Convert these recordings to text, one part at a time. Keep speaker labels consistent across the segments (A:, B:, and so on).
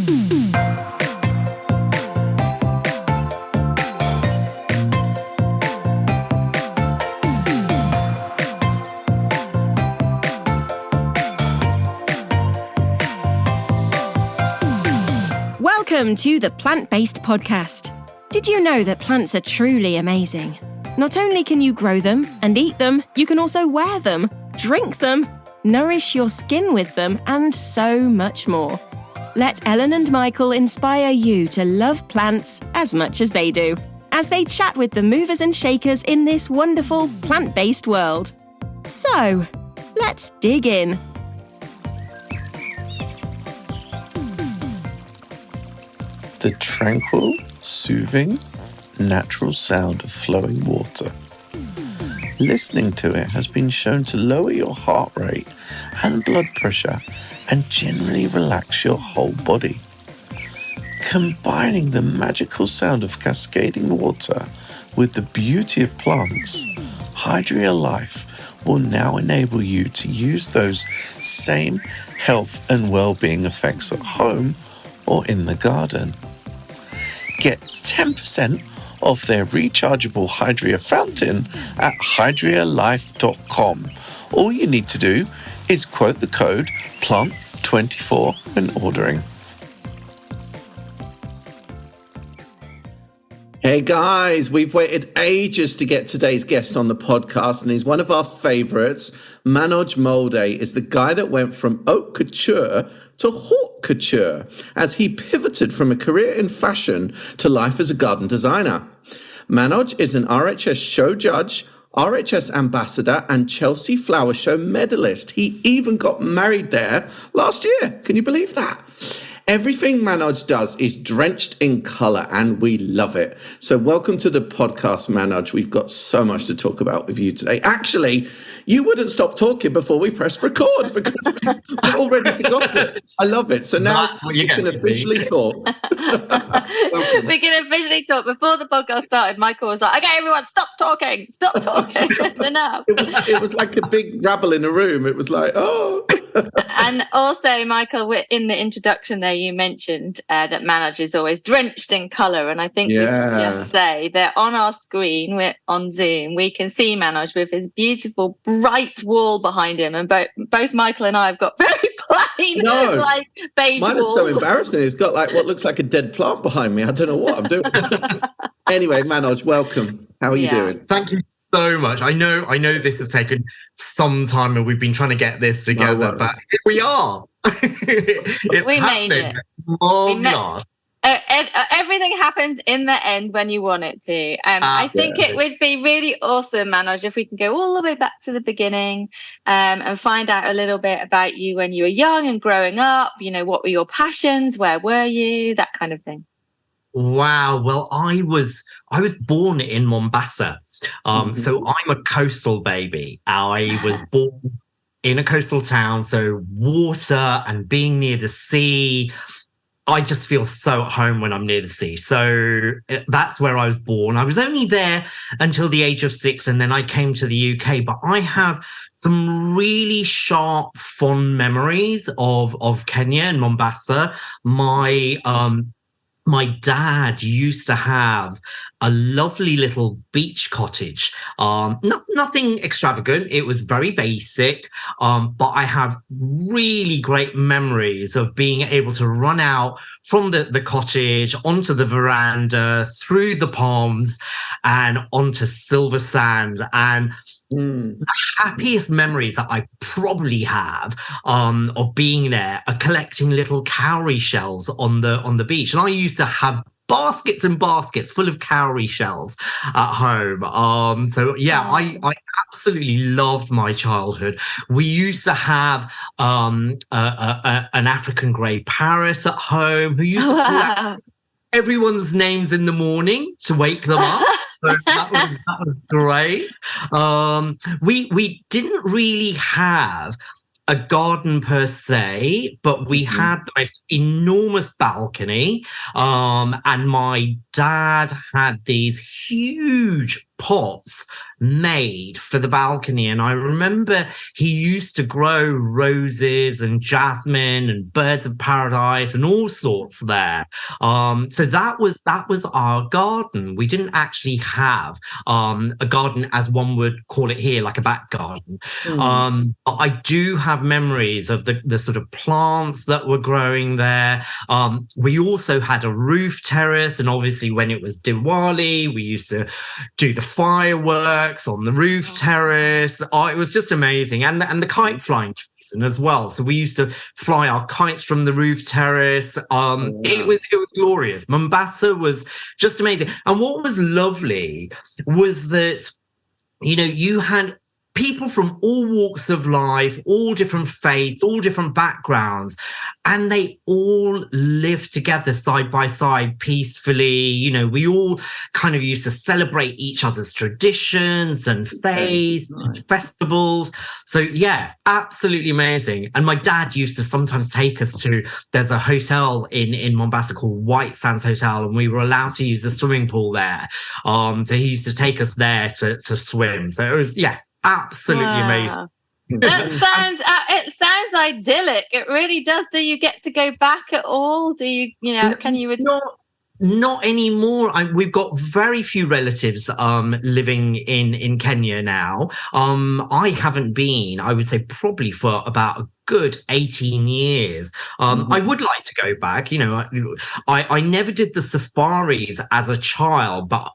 A: Welcome to the Plant-Based Podcast. Did you know that plants are truly amazing? Not only can you grow them and eat them, you can also wear them, drink them, nourish your skin with them, and so much more. Let Ellen and Michael inspire you to love plants as much as they do, as they chat with the movers and shakers in this wonderful plant-based world. So, let's dig in.
B: The tranquil, soothing, natural sound of flowing water. Listening to it has been shown to lower your heart rate and blood pressure and generally relax your whole body. Combining the magical sound of cascading water with the beauty of plants, Hydria Life will now enable you to use those same health and well-being effects at home or in the garden. Get 10% off their rechargeable Hydria fountain at hydrialife.com. All you need to do is quote the code PLANT24 when ordering.
C: Hey guys, we've waited ages to get today's guest on the podcast, and he's one of our favorites. Manoj Malde is the guy that went from haute couture to haute couture as he pivoted from a career in fashion to life as a garden designer. Manoj is an RHS show judge, RHS ambassador, and Chelsea Flower Show medalist. He even got married there last year. Can you believe that? Everything Manoj does is drenched in colour, and we love it. So welcome to the podcast, Manoj. We've got so much to talk about with you today. Actually, you wouldn't stop talking before we press record because we're all ready to gossip. I love it. So now we can officially talk.
D: We can officially talk. Before the podcast started, Michael was like, okay, everyone, stop talking. Stop talking. It's enough.
C: It was like a big rabble in a room. It was like, oh.
D: And also, Michael, in the introduction there, you mentioned that Manoj is always drenched in colour. And I think we should just say that on our screen, we're on Zoom, we can see Manoj with his beautiful bright wall behind him. And both Michael and I have got very plain, like beige
C: Mine
D: walls.
C: is so embarrassing. It's got like what looks like a dead plant behind me. I don't know what I'm doing. Anyway, Manoj, welcome. How are you doing?
E: Thank you so much. I know this has taken some time and we've been trying to get this together, but here we are.
D: We made it. Everything happens in the end when you want it to. I think it would be really awesome, Manoj, if we can go all the way back to the beginning and find out a little bit about you when you were young and growing up. You know, what were your passions? Where were you? That kind of thing.
E: Wow. Well, I was born in Mombasa. So I'm a coastal baby. I was born in a coastal town, so water and being near the sea, I just feel so at home when I'm near the sea. So that's where I was born. I was only there until the age of 6, and then I came to the UK. But I have some really sharp, fond memories of Kenya and Mombasa. My dad used to have a lovely little beach cottage. Nothing extravagant. It was very basic. But I have really great memories of being able to run out from the cottage onto the veranda, through the palms and onto silver sand. And the happiest memories that I probably have of being there are collecting little cowrie shells on the beach. And I used to have baskets and baskets full of cowrie shells at home. I absolutely loved my childhood. We used to have an African grey parrot at home who used to call out everyone's names in the morning to wake them up. So that was great. We didn't really have a garden per se, but we had the most enormous balcony. And my dad had these huge pots made for the balcony. And I remember he used to grow roses and jasmine and birds of paradise and all sorts there. So that was our garden. We didn't actually have a garden as one would call it here, like a back garden. But I do have memories of the sort of plants that were growing there. We also had a roof terrace, and obviously when it was Diwali, we used to do the fireworks on the roof terrace. It was just amazing. And the kite flying season as well. So we used to fly our kites from the roof terrace. It was glorious. Mombasa was just amazing. And what was lovely was that, you know, you had people from all walks of life, all different faiths, all different backgrounds, and they all lived together side by side peacefully. You know, we all kind of used to celebrate each other's traditions and faiths and festivals. So yeah, absolutely amazing. And my dad used to sometimes take us to, there's a hotel in Mombasa called White Sands Hotel, and we were allowed to use the swimming pool there. So he used to take us there to swim. So it was, yeah, absolutely amazing.
D: That sounds it sounds idyllic. It really does. Do you get to go back at all? Do you can you
E: not anymore. We've got very few relatives living in Kenya now. I haven't been, I would say, probably for about a good 18 years. I would like to go back. You know, I never did the safaris as a child, but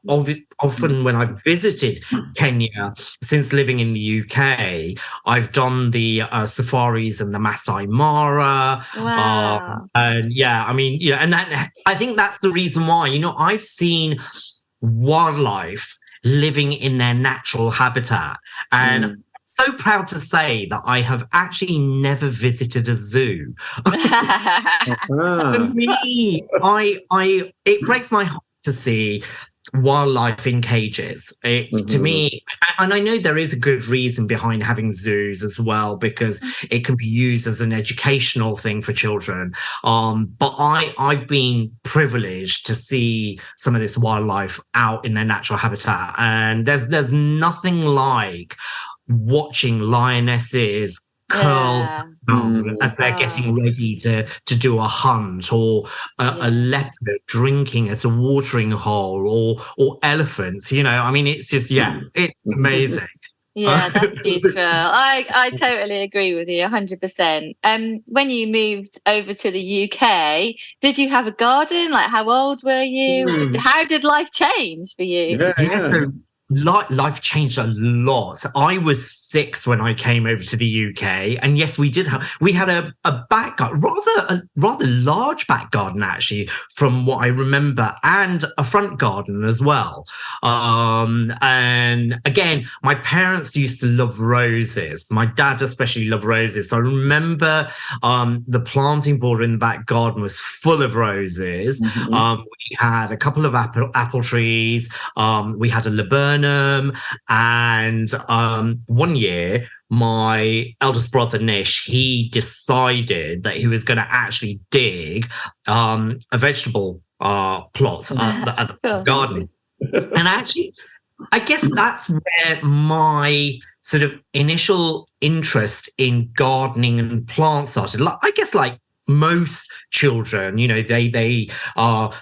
E: often when I've visited Kenya since living in the UK, I've done the safaris and the Masai Mara.
D: Wow.
E: And yeah, I mean, you know, and that, I think that's the reason why, you know, I've seen wildlife living in their natural habitat, and so proud to say that I have actually never visited a zoo. For me, it breaks my heart to see wildlife in cages. To me, and I know there is a good reason behind having zoos as well, because it can be used as an educational thing for children. But I've been privileged to see some of this wildlife out in their natural habitat, and there's nothing like watching lionesses curled as they're getting ready to do a hunt, or a leopard drinking at a watering hole, or elephants. You know, I mean, it's just, it's amazing.
D: Yeah, that's beautiful. I totally agree with you 100%. When you moved over to the UK, did you have a garden? Like, how old were you? How did life change for you?
E: So life changed a lot. So I was 6 when I came over to the UK, and yes, we had a back garden, a rather large back garden actually, from what I remember, and a front garden as well. And again, my parents used to love roses. My dad especially loved roses. So I remember the planting border in the back garden was full of roses. We had a couple of apple trees. We had a laburnum. And one year, my eldest brother Nish, he decided that he was going to actually dig a vegetable plot at the garden. And actually, I guess that's where my sort of initial interest in gardening and plants started. I guess like most children, you know, they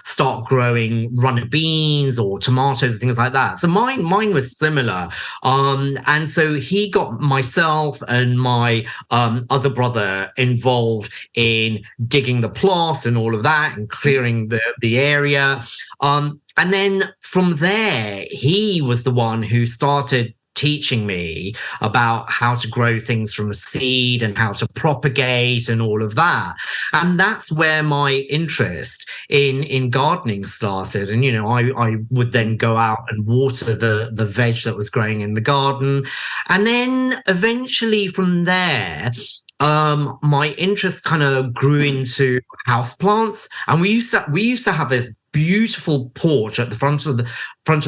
E: start growing runner beans or tomatoes and things like that. So mine was similar. And so he got myself and my other brother involved in digging the plots and all of that, and clearing the area. And then from there, he was the one who started teaching me about how to grow things from a seed and how to propagate and all of that. And that's where my interest in gardening started. And, you know, I would then go out and water the veg that was growing in the garden. And then eventually from there, my interest kind of grew into houseplants. And we used to have this beautiful porch at the front of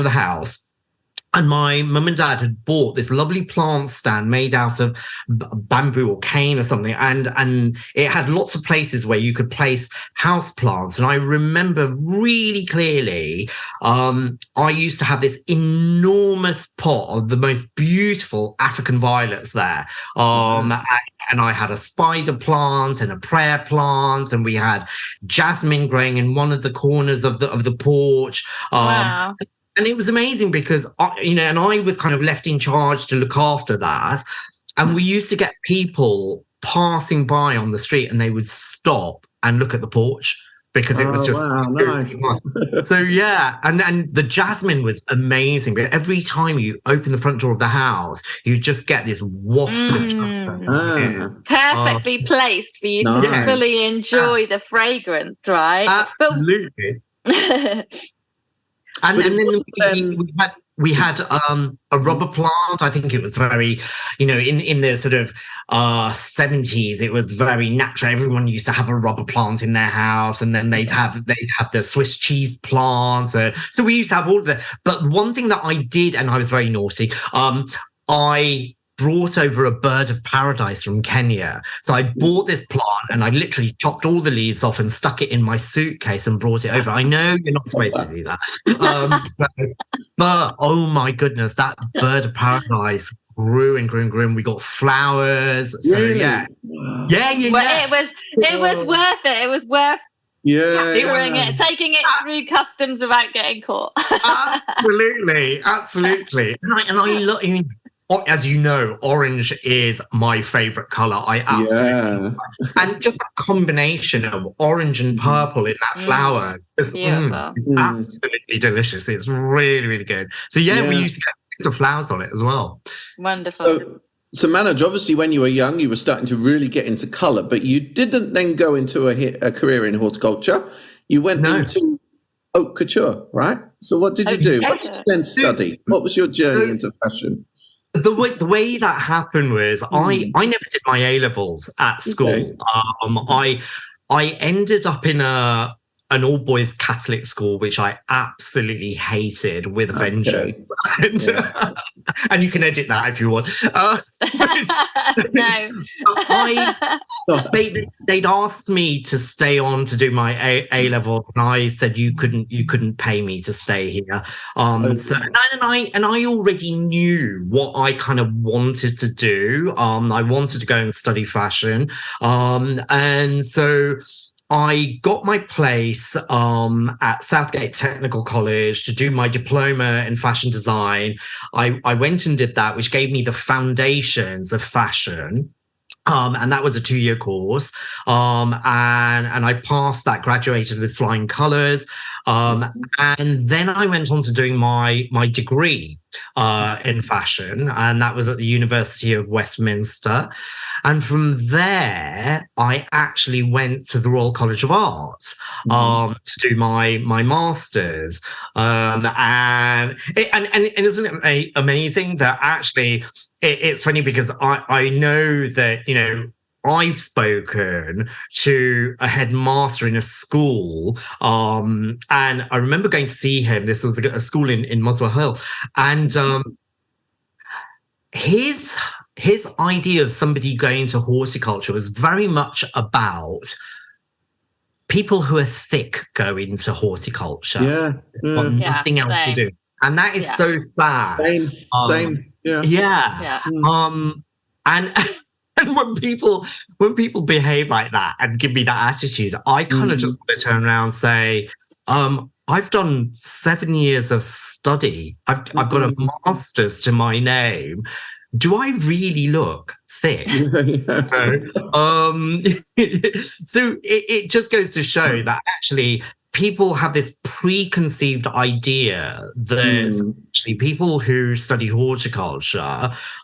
E: the house. And my mum and dad had bought this lovely plant stand made out of bamboo or cane or something. And it had lots of places where you could place house plants. And I remember really clearly, I used to have this enormous pot of the most beautiful African violets there. And I had a spider plant and a prayer plant, and we had jasmine growing in one of the corners of the porch.
D: Wow.
E: And it was amazing because, and I was kind of left in charge to look after that. And we used to get people passing by on the street and they would stop and look at the porch because it was just
C: nice.
E: So yeah, and the jasmine was amazing. But every time you open the front door of the house, you just get this waft of jasmine.
D: Perfectly placed for you to fully enjoy the fragrance, right?
E: Absolutely. And then we had a rubber plant. I think it was very, in the sort of 70s, it was very natural. Everyone used to have a rubber plant in their house, and then they'd have the Swiss cheese plants. So we used to have all of that. But one thing that I did, and I was very naughty, I brought over a bird of paradise from Kenya. So I bought this plant and I literally chopped all the leaves off and stuck it in my suitcase and brought it over. I know you're not supposed to do that. But oh my goodness, that bird of paradise grew and grew and grew, and we got flowers. So
C: really?
E: Yeah.
D: Well, it was worth it. It was worth taking it through customs without getting caught.
E: Absolutely. And I love. As you know, orange is my favorite color. I absolutely love it. And just a combination of orange and purple in that flower is absolutely delicious. It's really, really good. So we used to get some flowers on it as well.
D: Wonderful.
C: So Manoj, obviously when you were young, you were starting to really get into color, but you didn't then go into a career in horticulture. You went into haute couture, right? So what did you do? What did you then study? What was your journey into fashion?
E: The way that happened was I never did my A-levels at school. Okay. I ended up in an all-boys Catholic school, which I absolutely hated with a vengeance. And you can edit that if you want. They'd asked me to stay on to do my A-levels, and I said you couldn't pay me to stay here. So I already knew what I kind of wanted to do. I wanted to go and study fashion, and so I got my place at Southgate Technical College to do my diploma in fashion design. I went and did that, which gave me the foundations of fashion. And that was a 2-year course. And I passed that, graduated with flying colours. And then I went on to doing my degree in fashion, and that was at the University of Westminster. And from there, I actually went to the Royal College of Art to do my master's. And isn't it amazing that actually it's funny because I know that, I've spoken to a headmaster in a school, and I remember going to see him. This was a school in Muswell Hill, and his idea of somebody going into horticulture was very much about people who are thick go into horticulture. Got nothing else to do, and that is so sad.
C: Same.
E: And when people behave like that and give me that attitude, I kind of just want to turn around and say, I've done 7 years of study. I've got a master's to my name. Do I really look thick? So it just goes to show that actually people have this preconceived idea that actually people who study horticulture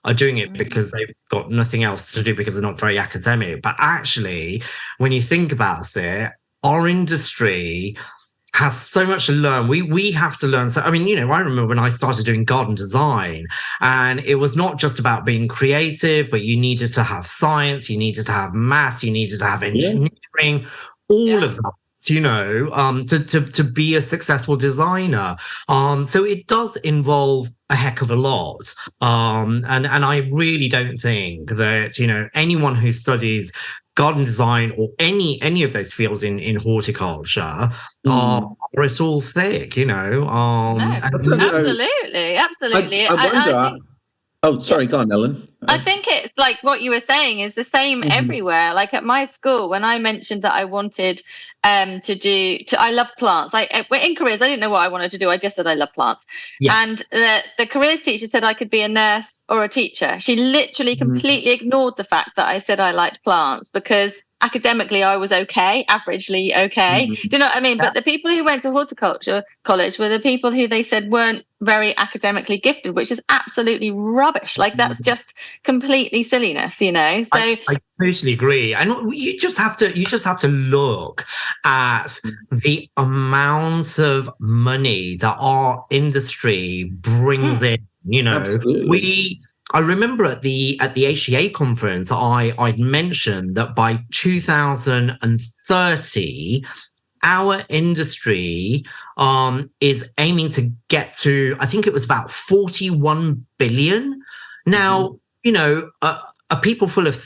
E: are doing it because they've got nothing else to do because they're not very academic. But actually, when you think about it, our industry has so much to learn. We have to learn. So, I mean, I remember when I started doing garden design, and it was not just about being creative, but you needed to have science, you needed to have maths, you needed to have engineering, all of that to be a successful designer. So it does involve a heck of a lot. And I really don't think that, anyone who studies garden design or any of those fields in horticulture are at all thick,
D: No, absolutely.
C: I wonder. Sorry, go on, Ellen.
D: I think it's like what you were saying is the same everywhere. Like at my school, when I mentioned that I wanted I love plants. In careers, I didn't know what I wanted to do. I just said I love plants. Yes. And the careers teacher said I could be a nurse or a teacher. She literally completely ignored the fact that I said I liked plants because academically I was okay, averagely okay. Do you know what I mean? Yeah. But the people who went to horticulture college were the people who they said weren't very academically gifted, which is absolutely rubbish. Like that's just completely silliness, So
E: I totally agree. And you just have to look at the amount of money that our industry brings in.
C: Absolutely.
E: I remember at the HCA conference, I'd mentioned that by 2030, our industry is aiming to get to, I think it was about 41 billion. Now, a people full of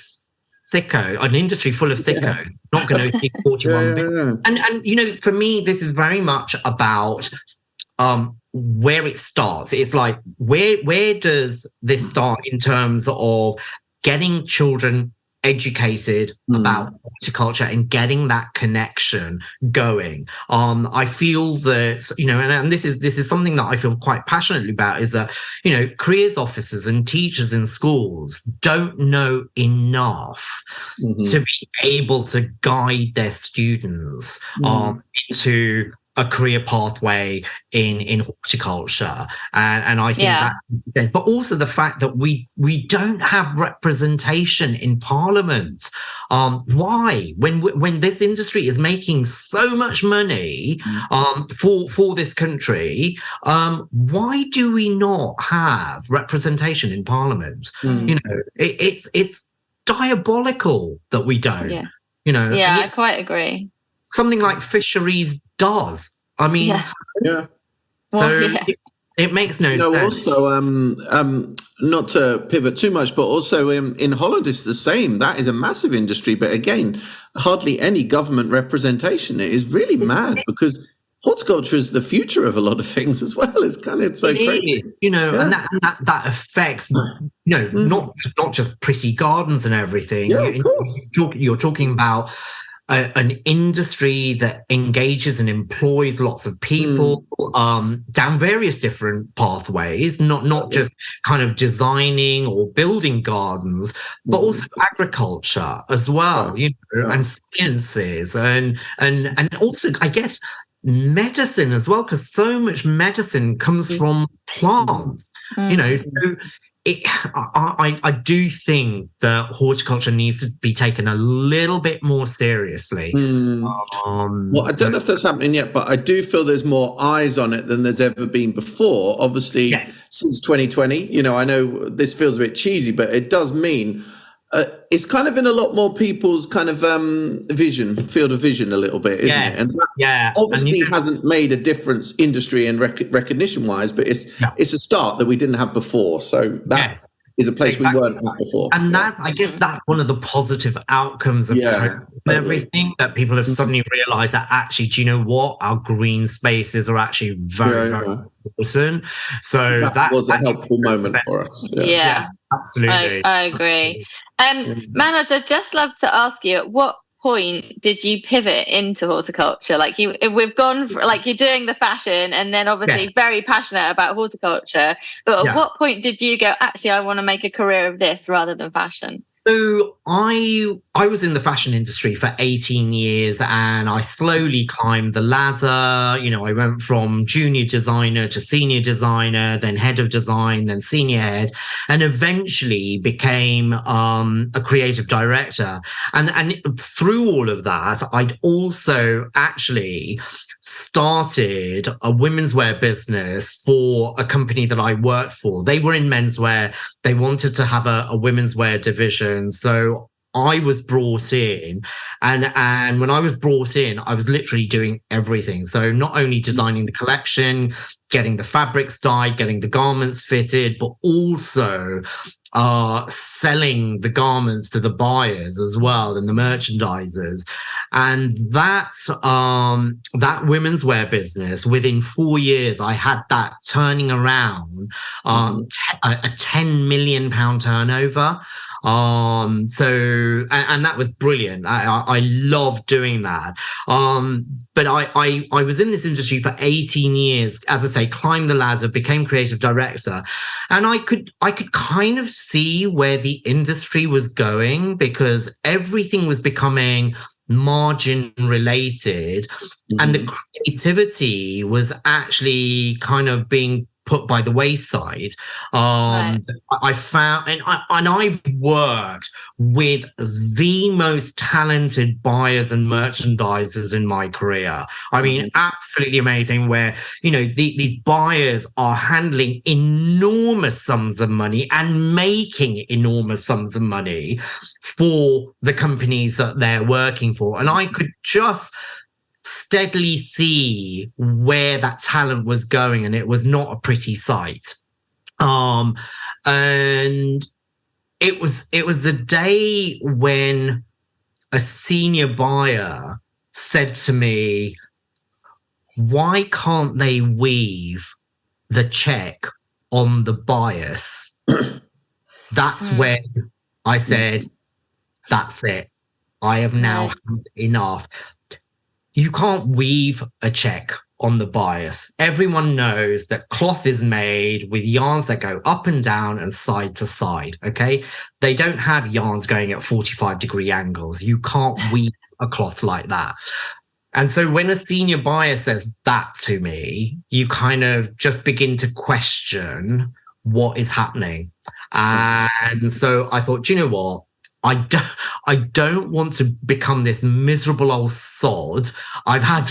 E: thicko, an industry full of thicko, not going to achieve 41 billion. And for me, this is very much about where it starts. It's like, where does this start in terms of getting children educated about horticulture and getting that connection going? I feel that, and this is something that I feel quite passionately about, is that, careers officers and teachers in schools don't know enough to be able to guide their students into a career pathway in horticulture, and I think that, but also the fact that we don't have representation in Parliament. Why, when this industry is making so much money for this country, why do we not have representation in Parliament? It's diabolical that we don't.
D: I quite agree.
E: Something like fisheries does. I mean, it makes no sense.
C: Also, not to pivot too much, but also in Holland it's the same. That is a massive industry, but again, hardly any government representation. It is really mad because horticulture is the future of a lot of things as well. It's crazy.
E: And that affects, not just pretty gardens and everything. You're talking about an industry that engages and employs lots of people down various different pathways, not just kind of designing or building gardens, but also agriculture as well, and sciences and also, I guess, medicine as well, because so much medicine comes from plants, so I do think that horticulture needs to be taken a little bit more seriously.
C: Well, I don't know if that's happening yet, but I do feel there's more eyes on it than there's ever been before. Obviously, since 2020, I know this feels a bit cheesy, but it does mean it's kind of in a lot more people's kind of field of vision a little bit, isn't it? And that obviously hasn't made a difference industry and recognition wise, but it's a start that we didn't have before. So that is a place we weren't at before.
E: And I guess that's one of the positive outcomes of everything, that people have suddenly realized that actually, do you know what? Our green spaces are actually very, very important. So that
C: was a helpful moment for us.
D: Yeah,
E: absolutely.
D: I agree. Manoj, I'd just love to ask you, at what point did you pivot into horticulture? Like we've gone for, like, you're doing the fashion and then obviously very passionate about horticulture, but at what point did you go, actually, I want to make a career of this rather than fashion?
E: So I was in the fashion industry for 18 years and I slowly climbed the ladder. I went from junior designer to senior designer, then head of design, then senior head, and eventually became a creative director. And through all of that, I'd also actually started a women's wear business for a company that I worked for. They were in menswear. They wanted to have a women's wear division. So I was brought in, and when I was brought in, I was literally doing everything. So not only designing the collection, getting the fabrics dyed, getting the garments fitted, but also selling the garments to the buyers as well and the merchandisers. And that women's wear business, within 4 years, I had that turning around a £10 million turnover. And that was brilliant. I loved doing that. But I was in this industry for 18 years, as I say, climbed the ladder, became creative director. And I could kind of see where the industry was going, because everything was becoming margin related, and the creativity was actually kind of being put by the wayside. Right. I found, and I've worked with the most talented buyers and merchandisers in my career. I mean, absolutely amazing, where, you know, these buyers are handling enormous sums of money and making enormous sums of money for the companies that they're working for. And I could just steadily see where that talent was going, and it was not a pretty sight. And it was the day when a senior buyer said to me, why can't they weave the check on the bias? That's when I said, that's it. I have now had enough. You can't weave a check on the bias. Everyone knows that cloth is made with yarns that go up and down and side to side, okay? They don't have yarns going at 45-degree angles. You can't weave a cloth like that. And so when a senior buyer says that to me, you kind of just begin to question what is happening. And so I thought, do you know what? I don't want to become this miserable old sod. I've had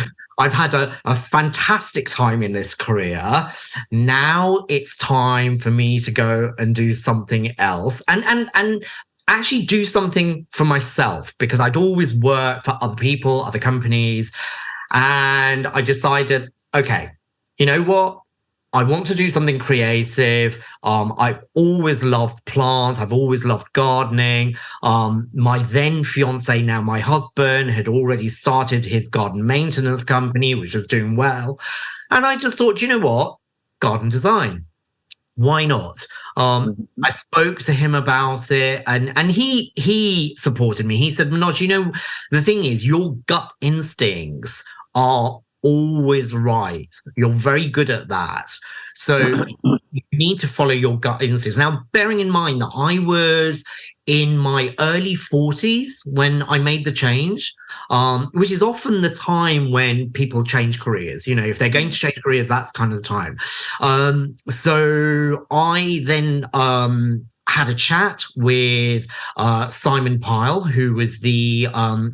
E: a fantastic time in this career. Now it's time for me to go and do something else, and actually do something for myself, because I'd always worked for other people, other companies. And I decided, okay, you know what? I want to do something creative. I've always loved plants. I've always loved gardening. My then fiance, now my husband, had already started his garden maintenance company, which was doing well. And I just thought, you know what? Garden design. Why not? I spoke to him about it, and he supported me. He said, Manoj, you know, the thing is, your gut instincts are always right. You're very good at that. So you need to follow your gut instincts. Now, bearing in mind that I was in my early 40s when I made the change, which is often the time when people change careers. You know, if they're going to change careers, that's kind of the time. So I then had a chat with Simon Pyle, who was the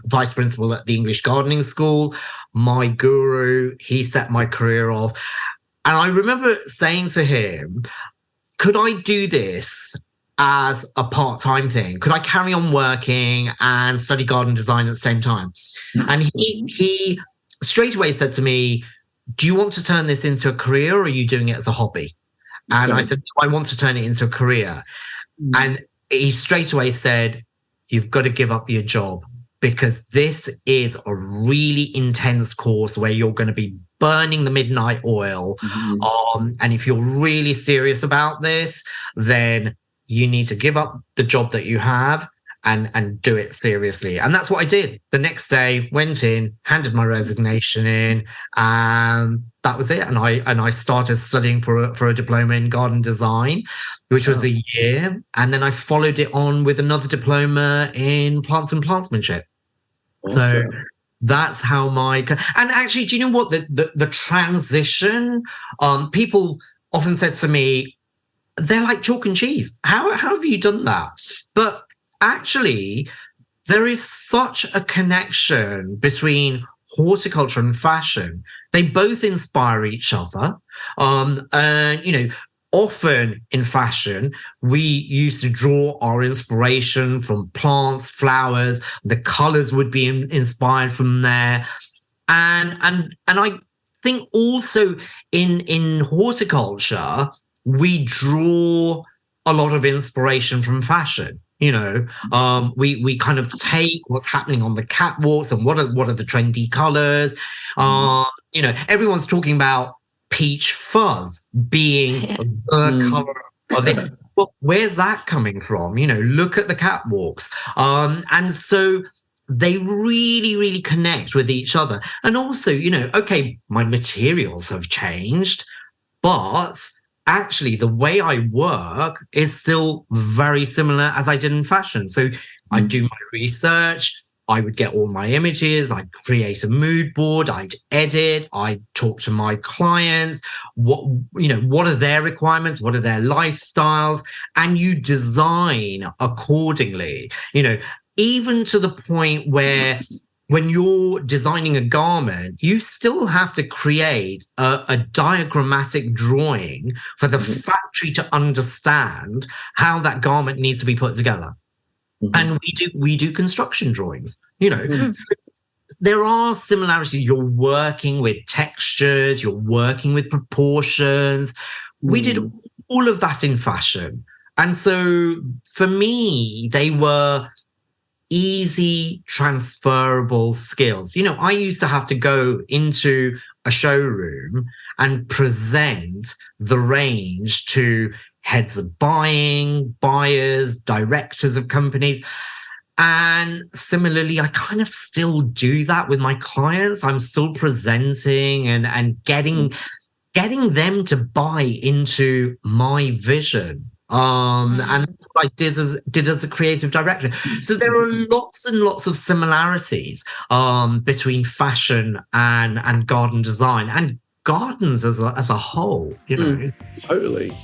E: vice principal at the English Gardening School, my guru. He set my career off. And I remember saying to him, could I do this as a part-time thing? Could I carry on working and study garden design at the same time? And he straight away said to me, do you want to turn this into a career, or are you doing it as a hobby? And I said, I want to turn it into a career. And he straight away said, you've got to give up your job, because this is a really intense course where you're going to be burning the midnight oil. And if you're really serious about this, then you need to give up the job that you have and do it seriously. And that's what I did. The next day, went in, handed my resignation in, and that was it. And I started studying for a diploma in garden design, which was a year. And then I followed it on with another diploma in plants and plantsmanship. Awesome. So that's how and actually, do you know what? The transition, people often said to me, they're like chalk and cheese. How have you done that? But actually, there is such a connection between horticulture and fashion. They both inspire each other. And, you know, often in fashion, we used to draw our inspiration from plants, flowers. The colors would be inspired from there, and I think also in horticulture we draw a lot of inspiration from fashion. We kind of take what's happening on the catwalks and what are the trendy colors. Everyone's talking about peach fuzz being the color of it. Well, where's that coming from? Look at the catwalks. And so they really, really connect with each other. And also, okay, my materials have changed, but actually the way I work is still very similar as I did in fashion. So I do my research, I would get all my images, I'd create a mood board, I'd edit, I'd talk to my clients, what are their requirements, what are their lifestyles, and you design accordingly, even to the point where when you're designing a garment, you still have to create a diagrammatic drawing for the factory to understand how that garment needs to be put together. And we do construction drawings, So there are similarities. You're working with textures, you're working with proportions. We did all of that in fashion. And so for me, they were easy, transferable skills. I used to have to go into a showroom and present the range to heads of buying, buyers, directors of companies. And similarly, I kind of still do that with my clients. I'm still presenting and getting them to buy into my vision. And that's what I did as a creative director. So there are lots and lots of similarities between fashion and garden design and gardens as a whole.
C: Totally.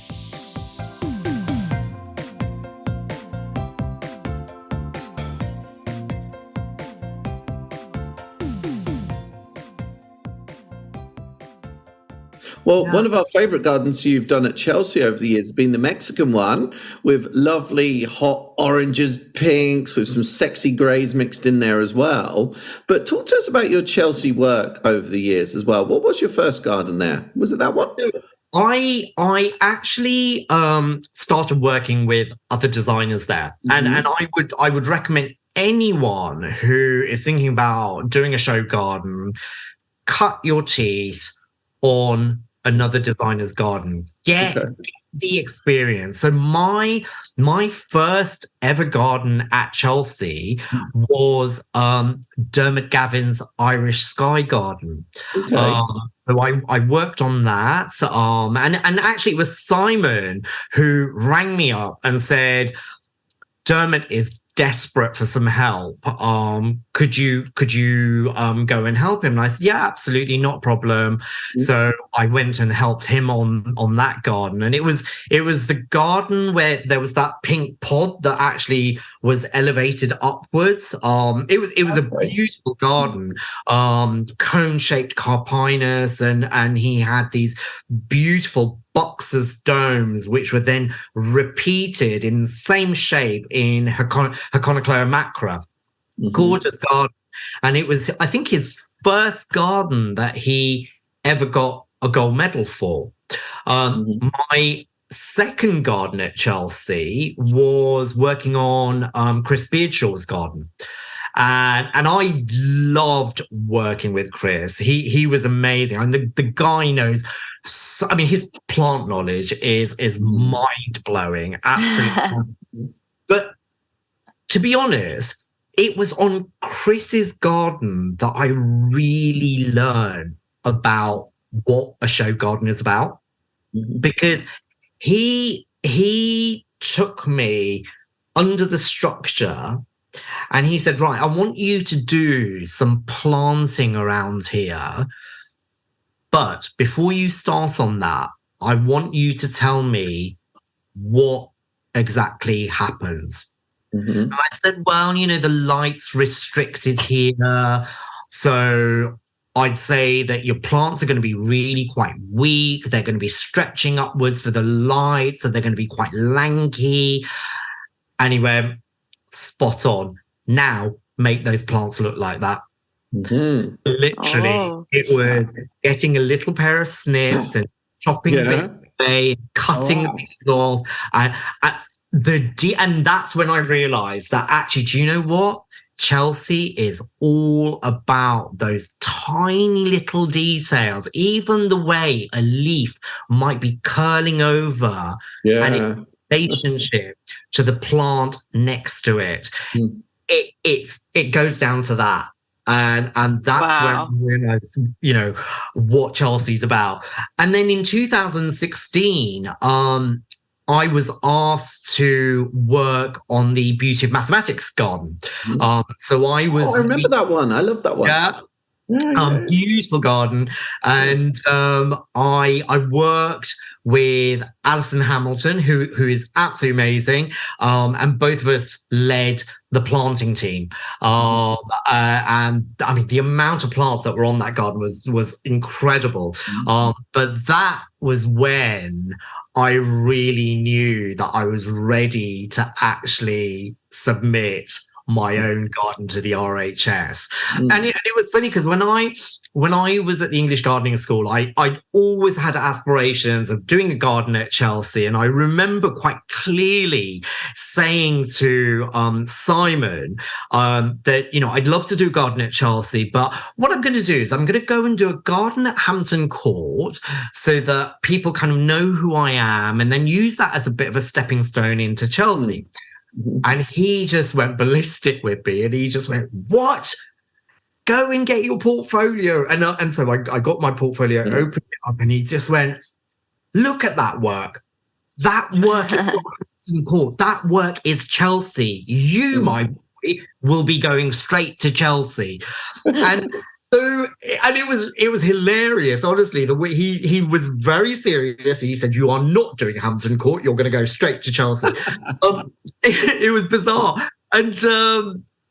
C: Well, one of our favourite gardens you've done at Chelsea over the years has been the Mexican one with lovely hot oranges, pinks, with some sexy greys mixed in there as well. But talk to us about your Chelsea work over the years as well. What was your first garden there? Was it that one?
E: I actually started working with other designers there, and I would recommend anyone who is thinking about doing a show garden, cut your teeth on another designer's garden. Get the experience. So my first ever garden at Chelsea was Dermot Gavin's Irish Sky Garden. So I worked on that. And actually it was Simon who rang me up and said, Dermot is desperate for some help. Could you go and help him? And I said, yeah, absolutely, not a problem. So I went and helped him on that garden. And it was the garden where there was that pink pod that actually was elevated upwards. It was a beautiful garden, cone-shaped carpinus, and he had these beautiful boxes domes, which were then repeated in the same shape in Haconoclea macra. Gorgeous garden. And it was, I think, his first garden that he ever got a gold medal for. My second garden at Chelsea was working on Chris Beardshaw's garden. And I loved working with Chris. He was amazing. I mean, the guy knows. His plant knowledge is mind blowing, absolutely. But to be honest, it was on Chris's garden that I really learned about what a show garden is about, because he took me under the structure. And he said, right, I want you to do some planting around here. But before you start on that, I want you to tell me what exactly happens. And I said, well, the light's restricted here. So I'd say that your plants are going to be really quite weak. They're going to be stretching upwards for the light, so they're going to be quite lanky. Anyway, spot on. Now make those plants look like that.
C: Mm-hmm.
E: Literally, it was getting a little pair of snips and chopping bits away, cutting things off, and that's when I realised that actually, do you know what? Chelsea is all about those tiny little details. Even the way a leaf might be curling over, and its relationship to the plant next to it. It goes down to that. And that's when I realized, what Chelsea's about. And then in 2016, I was asked to work on the Beauty of Mathematics garden. So I was.
C: I remember that one. I love that one.
E: Yeah. Beautiful garden. And I worked with Alison Hamilton, who is absolutely amazing. And both of us led the planting team. And I mean, the amount of plants that were on that garden was incredible. But that was when I really knew that I was ready to actually submit my own garden to the RHS. And it was funny because when I was at the English gardening school, I'd always had aspirations of doing a garden at Chelsea. And I remember quite clearly saying to Simon that, I'd love to do a garden at Chelsea, but what I'm going to do is I'm going to go and do a garden at Hampton Court so that people kind of know who I am and then use that as a bit of a stepping stone into Chelsea. And he just went ballistic with me, and he just went, "What? Go and get your portfolio." And so I got my portfolio, opened it up, and he just went, "Look at that work. That work is Hampton Court. That work is Chelsea. You, my boy, will be going straight to Chelsea." And it was hilarious, honestly. The way he was very serious. He said, "You are not doing Hampton Court. You're going to go straight to Chelsea." It was bizarre, and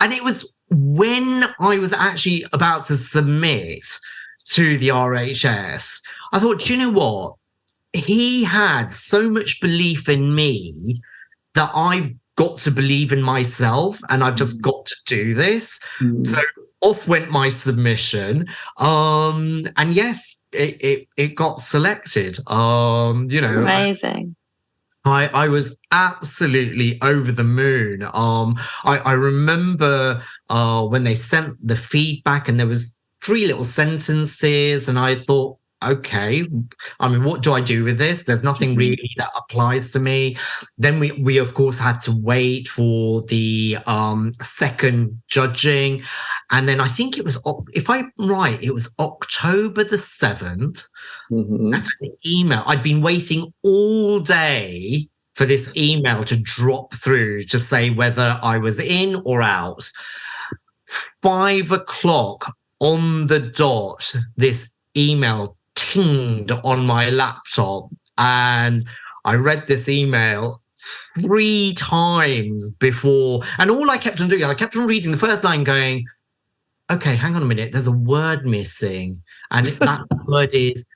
E: it was when I was actually about to submit to the RHS. I thought, do you know what? He had so much belief in me that I've got to believe in myself, and I've just got to do this. So off went my submission, and yes, it got selected.
D: Amazing.
E: I was absolutely over the moon. I remember when they sent the feedback, and there was 3 little sentences, and I thought, okay, I mean, what do I do with this? There's nothing really that applies to me. Then we of course had to wait for the second judging. And then I think it was, if I'm right, it was October the 7th. That's an email. I'd been waiting all day for this email to drop through to say whether I was in or out. 5 o'clock on the dot, this email tinged on my laptop, and I read this email 3 times before, and all I kept on doing, I kept on reading the first line going, okay, hang on a minute, there's a word missing, and that word is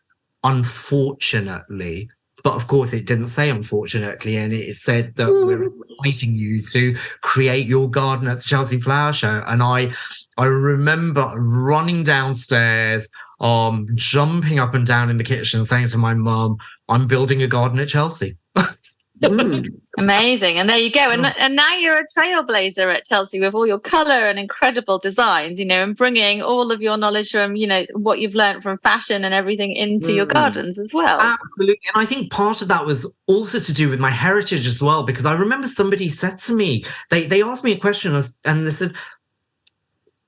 E: unfortunately. But of course it didn't say unfortunately, and it said that we're inviting you to create your garden at the Chelsea Flower Show. And I remember running downstairs, jumping up and down in the kitchen, saying to my mum, "I'm building a garden at Chelsea."
D: Amazing. And there you go. And now you're a trailblazer at Chelsea with all your colour and incredible designs, and bringing all of your knowledge from, what you've learned from fashion and everything into your gardens as well.
E: Absolutely. And I think part of that was also to do with my heritage as well, because I remember somebody said to me, they asked me a question, and they said,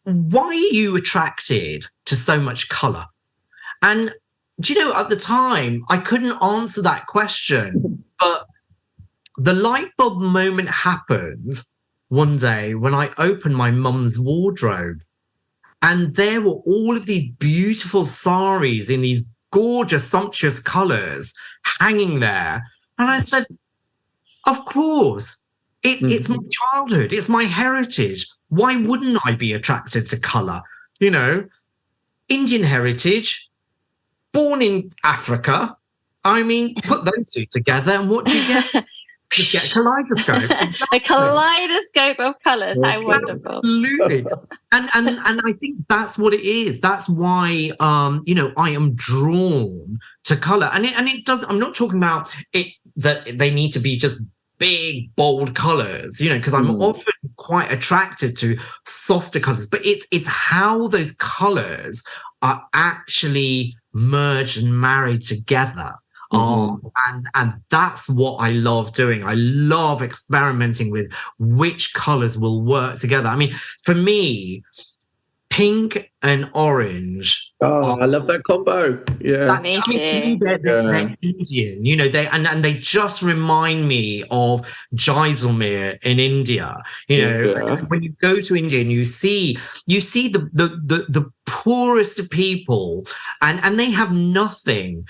E: "Why are you attracted to so much colour?" And do you know, at the time, I couldn't answer that question, but the light bulb moment happened one day when I opened my mum's wardrobe, and there were all of these beautiful saris in these gorgeous, sumptuous colours hanging there. And I said, of course, it's my childhood, it's my heritage. Why wouldn't I be attracted to colour, Indian heritage, born in Africa. I mean, put those two together and what do you get? Just get a kaleidoscope. Exactly.
D: A kaleidoscope of colours. How wonderful.
E: Absolutely. And I think that's what it is. That's why I am drawn to colour. And it does, I'm not talking about it that they need to be just big, bold colours, because I'm often quite attracted to softer colours. But it's how those colours are actually merged and married together. And that's what I love doing. I love experimenting with which colors will work together. I mean, for me, pink and orange.
C: Oh, I love that combo. Yeah,
D: me too.
E: They're Indian, and they just remind me of Jaisalmer in India. When you go to India and you see the poorest of people, and they have nothing.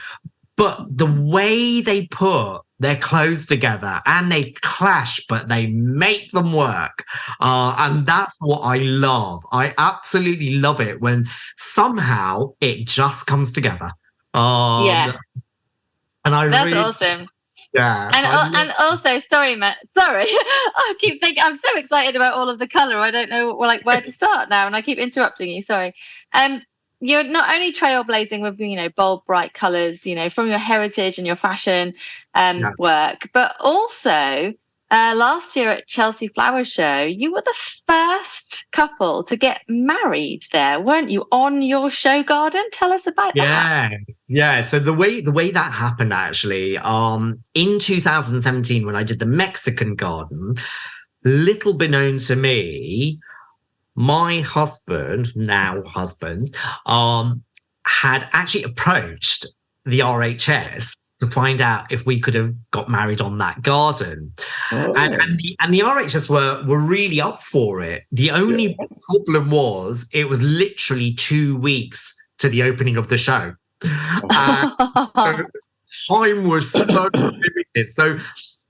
E: But the way they put their clothes together and they clash, but they make them work. And that's what I love. I absolutely love it when somehow it just comes together.
D: And that's awesome.
E: Yeah.
D: And also, sorry, Matt. Sorry. I keep thinking, I'm so excited about all of the colour. I don't know where to start now. And I keep interrupting you. Sorry. You're not only trailblazing with, bold, bright colours, from your heritage and your fashion work, but also last year at Chelsea Flower Show, you were the first couple to get married there, weren't you, on your show garden? Tell us about that.
E: Yes, yeah. So the way that happened actually, in 2017 when I did the Mexican garden, little beknown to me, my now husband, had actually approached the RHS to find out if we could have got married on that garden. Oh. And the RHS were really up for it. The only problem was it was literally 2 weeks to the opening of the show. Time was so limited. So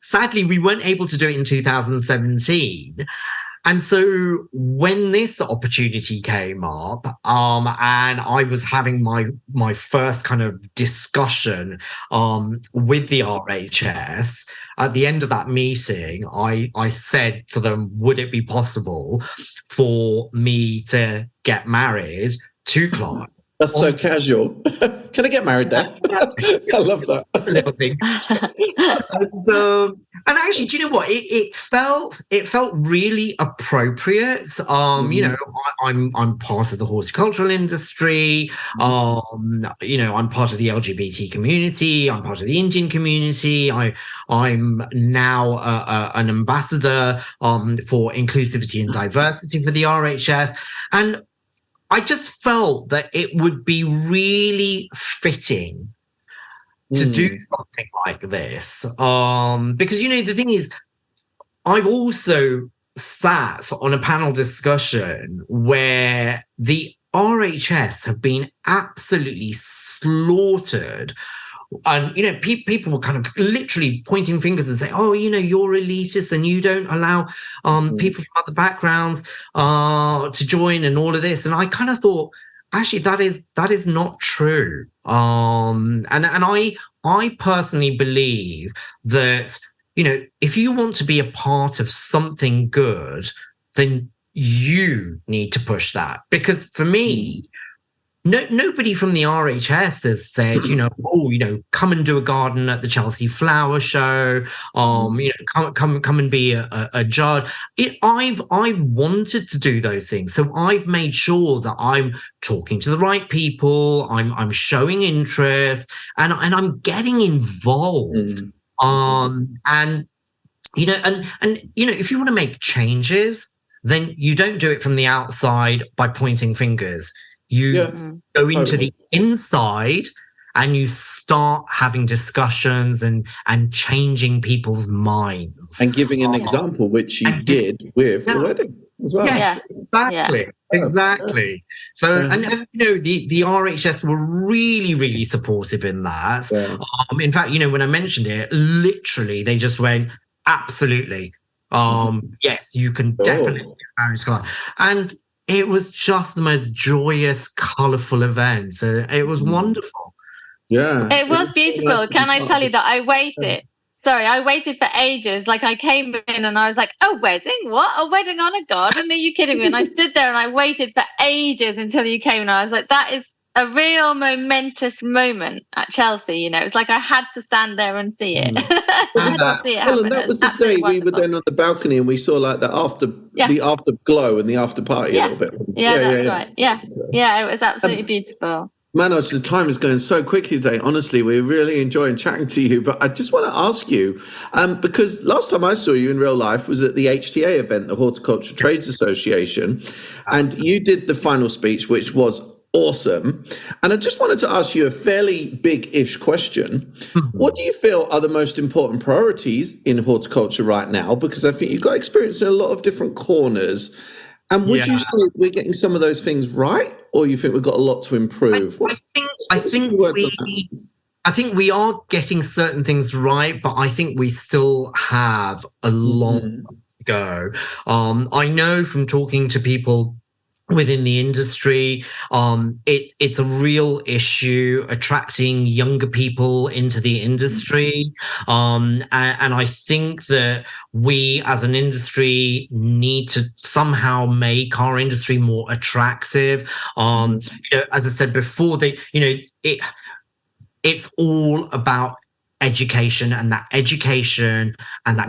E: sadly, we weren't able to do it in 2017. And so when this opportunity came up, and I was having my first kind of discussion with the RHS, at the end of that meeting, I said to them, would it be possible for me to get married to Clive?
C: That's so casual. Can I get married there? I love that.
E: That's a little thing. And actually, do you know what? It felt really appropriate. I'm part of the horticultural industry. I'm part of the LGBT community. I'm part of the Indian community. I'm now an ambassador for inclusivity and diversity for the RHS. And I just felt that it would be really fitting to do something like this. Because, the thing is, I've also sat on a panel discussion where the RHS have been absolutely slaughtered. And, people were kind of literally pointing fingers and saying, oh, you're elitist and you don't allow people from other backgrounds to join and all of this. And I kind of thought, actually, that is not true. And I personally believe that, if you want to be a part of something good, then you need to push that. Because for me, nobody from the RHS has said, come and do a garden at the Chelsea Flower Show. Come and be a judge. I've wanted to do those things, so I've made sure that I'm talking to the right people. I'm showing interest, and I'm getting involved. If you want to make changes, then you don't do it from the outside by pointing fingers. You go into the inside and you start having discussions and changing people's minds.
C: And giving an example, which you did with the wedding as well.
E: Yes, exactly. So, and the RHS were really, really supportive in that. Yeah. In fact, when I mentioned it, literally they just went, absolutely. Yes, you can definitely get married to Clive. And it was just the most joyous, colourful event. So it was wonderful.
C: Yeah.
D: It was beautiful.
C: Nice.
D: Can I tell you that I waited? Sorry, I waited for ages. Like, I came in and I was like, a wedding? What? A wedding on a garden? Are you kidding me? And I stood there and I waited for ages until you came, and I was like, that is a real momentous moment at Chelsea. You know, it's like I had to stand there and see it. I had to see it happen.
C: Well, and that was the day we were then on the balcony and we saw like the afterglow and the after party a little bit.
D: That's right. Yeah, it was absolutely beautiful.
C: Manoj, the time is going so quickly today. Honestly, we're really enjoying chatting to you. But I just want to ask you, because last time I saw you in real life was at the HTA event, the Horticulture Trades Association, and you did the final speech, which was awesome. And I just wanted to ask you a fairly big-ish question. What do you feel are the most important priorities in horticulture right now? Because I think you've got experience in a lot of different corners. And would you say we're getting some of those things right, or you think we've got a lot to improve?
E: I think we are getting certain things right, but I think we still have a long to go. I know from talking to people within the industry, it's a real issue attracting younger people into the industry, and I think that we as an industry need to somehow make our industry more attractive. As I said before, it's all about education, and that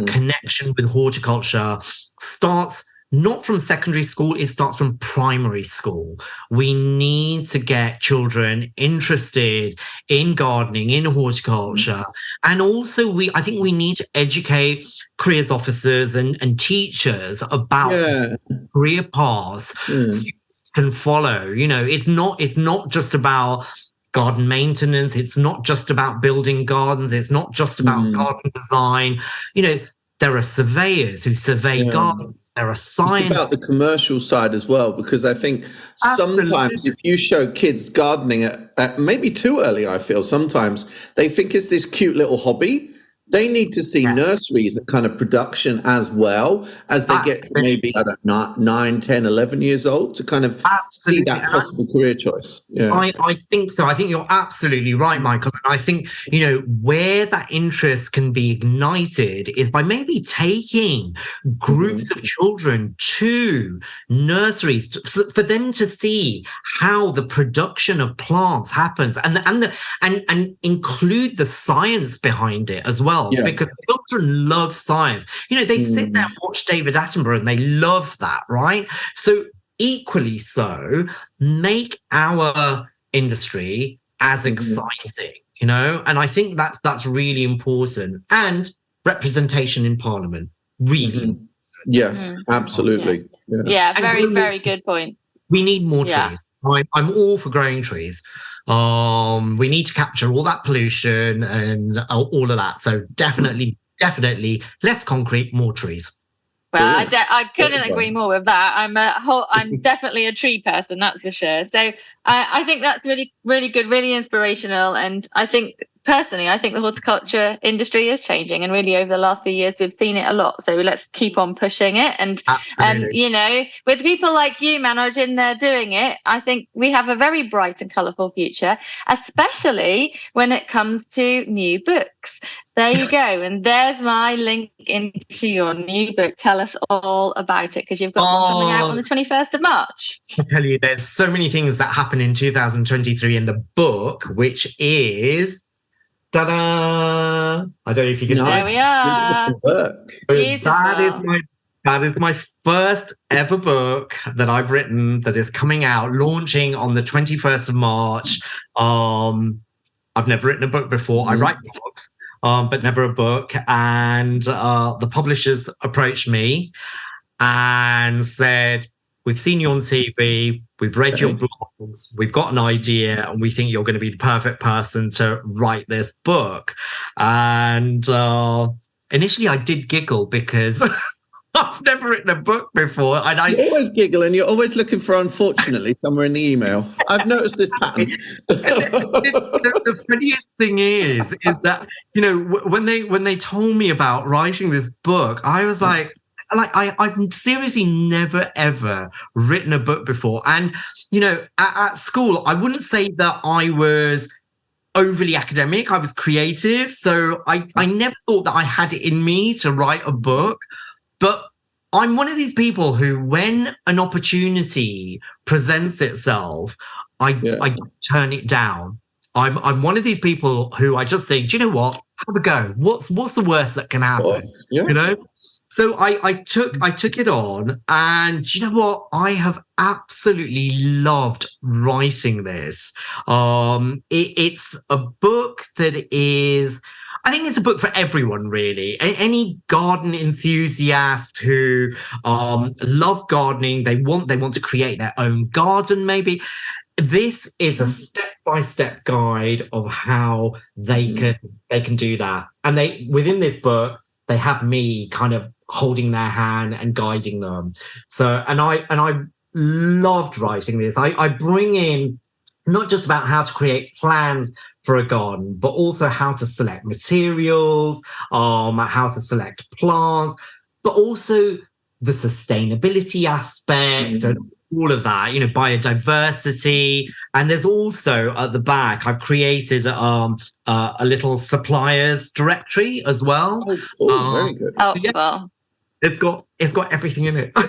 E: connection with horticulture starts not from secondary school, it starts from primary school. We need to get children interested in gardening, in horticulture. And also I think we need to educate careers officers and teachers about career paths students can follow. You know, it's not just about garden maintenance. It's not just about building gardens. It's not just about garden design. You know, there are surveyors who survey gardens. There are scientists.
C: It's about the commercial side as well, because I think sometimes if you show kids gardening at maybe too early, I feel sometimes they think it's this cute little hobby. They need to see nurseries and kind of production as well as they get to maybe, I don't know, 9, 10, 11 years old to kind of see that possible career choice. Yeah,
E: I think so. I think you're absolutely right, Michael. And I think, you know, where that interest can be ignited is by maybe taking groups of children to nurseries for them to see how the production of plants happens and include the science behind it as well. Because children love science. You know, they sit there and watch David Attenborough and they love that, right? So equally so, make our industry as exciting, you know? And I think that's really important. And representation in Parliament, really.
C: Absolutely.
D: Yeah, very, very good point.
E: We need more trees. I'm all for growing trees. We need to capture all that pollution and all of that. So definitely less concrete, more trees.
D: Well, I couldn't agree more with that. I'm definitely a tree person, that's for sure. So I think that's really, really good, really inspirational. And I think personally, I think the horticulture industry is changing, and really over the last few years, we've seen it a lot. So let's keep on pushing it. And, you know, with people like you, Manoj, in there doing it, I think we have a very bright and colourful future, especially when it comes to new books. There you go. And there's my link into your new book. Tell us all about it, because you've got one coming out on the 21st of March.
E: I tell you, there's so many things that happen in 2023 in the book, which is... Ta-da! I don't know if you can see.
D: There we are.
E: That is my first ever book that I've written that is coming out, launching on the 21st of March. I've never written a book before. I write books, but never a book. And the publishers approached me and said, we've seen you on TV, we've read your blogs, we've got an idea, and we think you're going to be the perfect person to write this book. And initially I did giggle because I've never written a book before. And
C: you always giggle, and you're always looking for unfortunately somewhere in the email. I've noticed this pattern.
E: The funniest thing is that, you know, when they told me about writing this book, I was like, I've seriously never ever written a book before. And, at school, I wouldn't say that I was overly academic. I was creative. So I never thought that I had it in me to write a book. But I'm one of these people who, when an opportunity presents itself, I turn it down. I'm one of these people who I just think, do you know what? Have a go. What's the worst that can happen?
C: Yeah.
E: So I took it on, and do you know what? I have absolutely loved writing this. It's a book that is, I think it's a book for everyone, really. Any garden enthusiast who love gardening, they want to create their own garden, maybe. This is a step-by-step guide of how they can do that. And within this book, they have me kind of holding their hand and guiding them. So, and I loved writing this. I bring in not just about how to create plans for a garden, but also how to select materials, how to select plants, but also the sustainability aspects and all of that, biodiversity. And there's also at the back, I've created a little suppliers directory as well.
C: Oh, cool. Very good.
D: Oh, well.
E: It's got everything in it.
D: I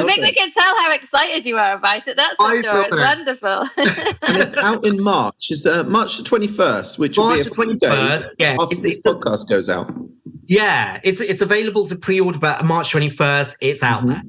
D: think we can tell how excited you are about it. That's for sure. It's wonderful.
C: And it's out in March. It's March the 21st, which will be a few days after this podcast goes out.
E: Yeah, it's available to pre-order, but March 21st, it's out there.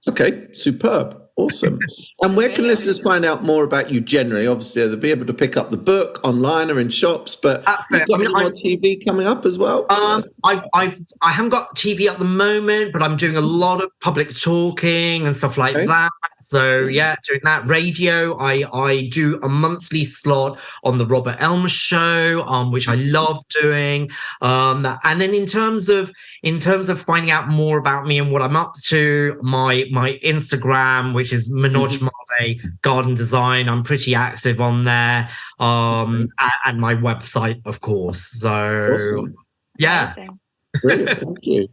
C: Okay, superb. Awesome. And where can listeners find out more about you generally? Obviously, they'll be able to pick up the book online or in shops, but you've got any more TV coming up as well?
E: I haven't got TV at the moment, but I'm doing a lot of public talking and stuff like that. So yeah, doing that. Radio, I do a monthly slot on the Robert Elm Show, which I love doing. And then in terms of finding out more about me and what I'm up to, my Instagram, which is Manoj Malde Garden Design. I'm pretty active on there. And my website, of course. So,
C: awesome.
E: Yeah.
C: Brilliant. Thank you.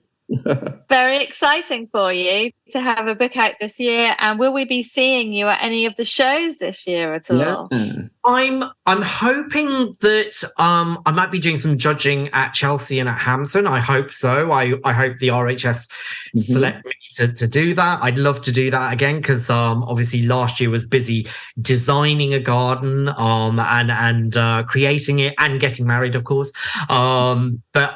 D: Very exciting for you to have a book out this year. And will we be seeing you at any of the shows this year at all?
C: Yeah.
E: I'm hoping that I might be doing some judging at Chelsea and at Hampton. I hope so. I hope the RHS select me to do that. I'd love to do that again because obviously last year was busy designing a garden and creating it and getting married, of course. But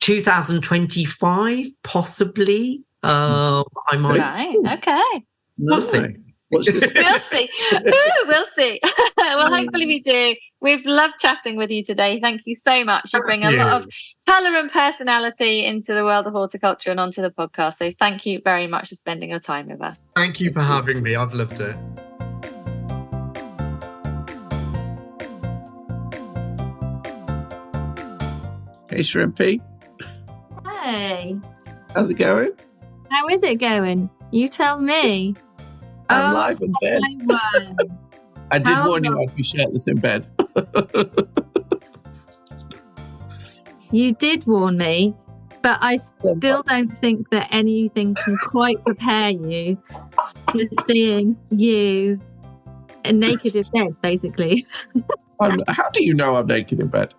E: 2025, possibly. I might.
D: Right. Okay.
E: We'll see.
D: We'll see. Ooh, we'll see. Well, hopefully we do. We've loved chatting with you today. Thank you so much. You bring a lot of colour and personality into the world of horticulture and onto the podcast. So thank you very much for spending your time with us.
E: Thank you for having me. I've loved it.
B: Hey, Shrimpy.
F: Hey.
B: How's it going?
F: How is it going? You tell me.
B: I'm live in bed. I did warn you I'd be shirtless in bed.
F: You did warn me, but I still don't think that anything can quite prepare you to seeing you naked in bed, basically.
B: How do you know I'm naked in bed?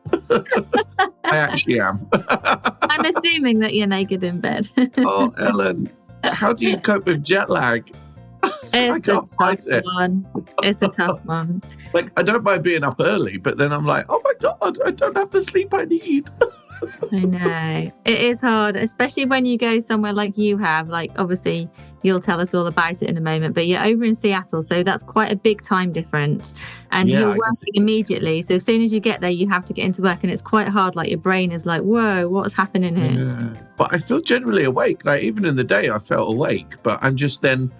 B: I actually am.
F: I'm assuming that you're naked in bed.
B: Oh, Ellen, how do you cope with jet lag? I can't fight it.
F: It's a tough one.
B: Like, I don't mind being up early, but then I'm like, oh my God, I don't have the sleep I need.
F: I know. It is hard, especially when you go somewhere like you have. Like, obviously, you'll tell us all about it in a moment, but you're over in Seattle, so that's quite a big time difference. And you're working immediately. So as soon as you get there, you have to get into work, and it's quite hard. Like, your brain is like, whoa, what's happening here?
B: Yeah. But I feel generally awake. Like, even in the day, I felt awake, but I'm just then,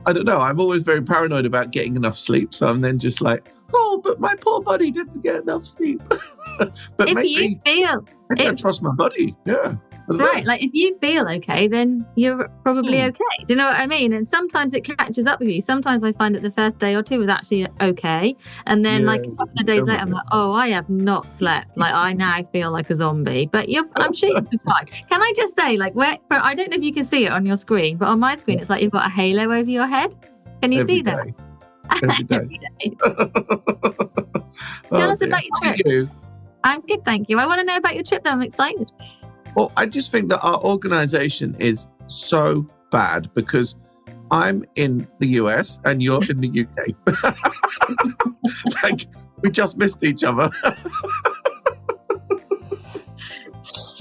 B: I don't know, I'm always very paranoid about getting enough sleep. So I'm then just like, oh, but my poor body didn't get enough sleep. But
F: if you feel
B: I can't trust my body. Yeah.
F: Right, like if you feel okay, then you're probably okay. Do you know what I mean? And sometimes it catches up with you. Sometimes I find that the first day or two was actually okay, and then like a couple of days later, I'm like, oh, I have not slept. Like I now feel like a zombie. But I'm sure you'll be fine. Can I just say, like, I don't know if you can see it on your screen, but on my screen, it's like you've got a halo over your head. Can you see that?
B: Every day.
F: Every day. Tell us about your trip. I'm good, thank you. I want to know about your trip, though. I'm excited.
B: Well, I just think that our organisation is so bad because I'm in the US and you're in the UK. Like, we just missed each other.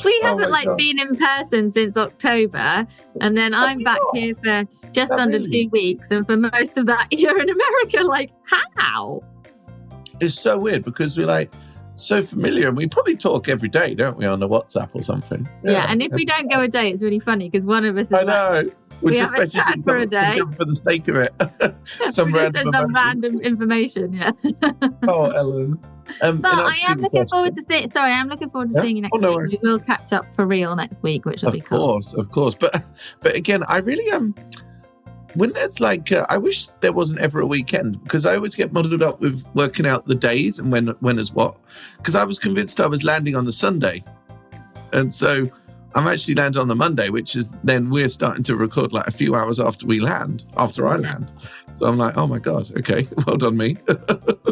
F: We haven't been in person since October, and then I'm back here for just under 2 weeks, and for most of that you're in America. Like, how?
B: It's so weird because we're like so familiar, and we probably talk every day, don't we, on the WhatsApp or something?
F: Yeah, and if we don't go a day, it's really funny because one of us is
B: we're just messaging
F: for a day
B: for the sake of it. Some random
F: information. Yeah.
B: Oh, Ellen.
F: But I am looking forward to seeing. Sorry, I'm looking forward to seeing you next week. We will catch up for real next week, which will be cool.
B: Of course. But again, I really am. When there's like, I wish there wasn't ever a weekend because I always get muddled up with working out the days and when is what. Because I was convinced I was landing on the Sunday, and so I'm actually landing on the Monday, which is then we're starting to record like a few hours after I land. So I'm like, oh my God, okay, well done me.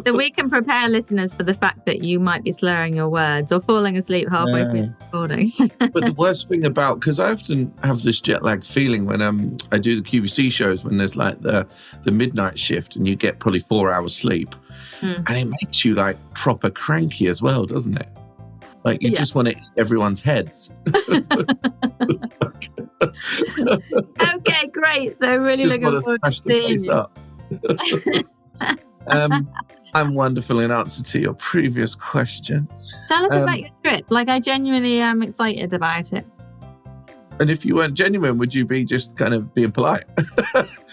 F: So we can prepare listeners for the fact that you might be slurring your words or falling asleep halfway through the recording.
B: But the worst thing about, because I often have this jet lag feeling when I do the QVC shows, when there's like the midnight shift and you get probably 4 hours sleep, and it makes you like proper cranky as well, doesn't it? Like you just want to eat everyone's heads.
F: Okay, great. So really looking forward to seeing you.
B: I'm wonderful in answer to your previous question.
F: Tell us about your trip. Like, I genuinely am excited about it.
B: And if you weren't genuine, would you be just kind of being polite?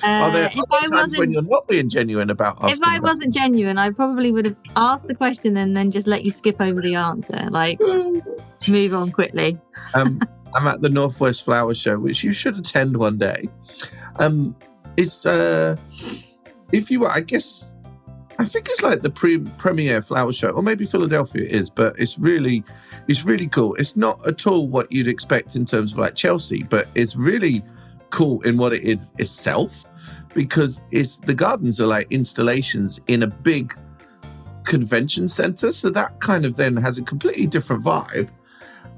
B: Are there times when you're not being genuine about asking?
F: If I wasn't genuine, I probably would have asked the question and then just let you skip over the answer. Like, move on quickly.
B: I'm at the Northwest Flower Show, which you should attend one day. It's if you were, I think it's like the premier flower show, or maybe Philadelphia is, but it's really cool. It's not at all what you'd expect in terms of like Chelsea, but it's really cool in what it is itself, because the gardens are like installations in a big convention center. So that kind of then has a completely different vibe.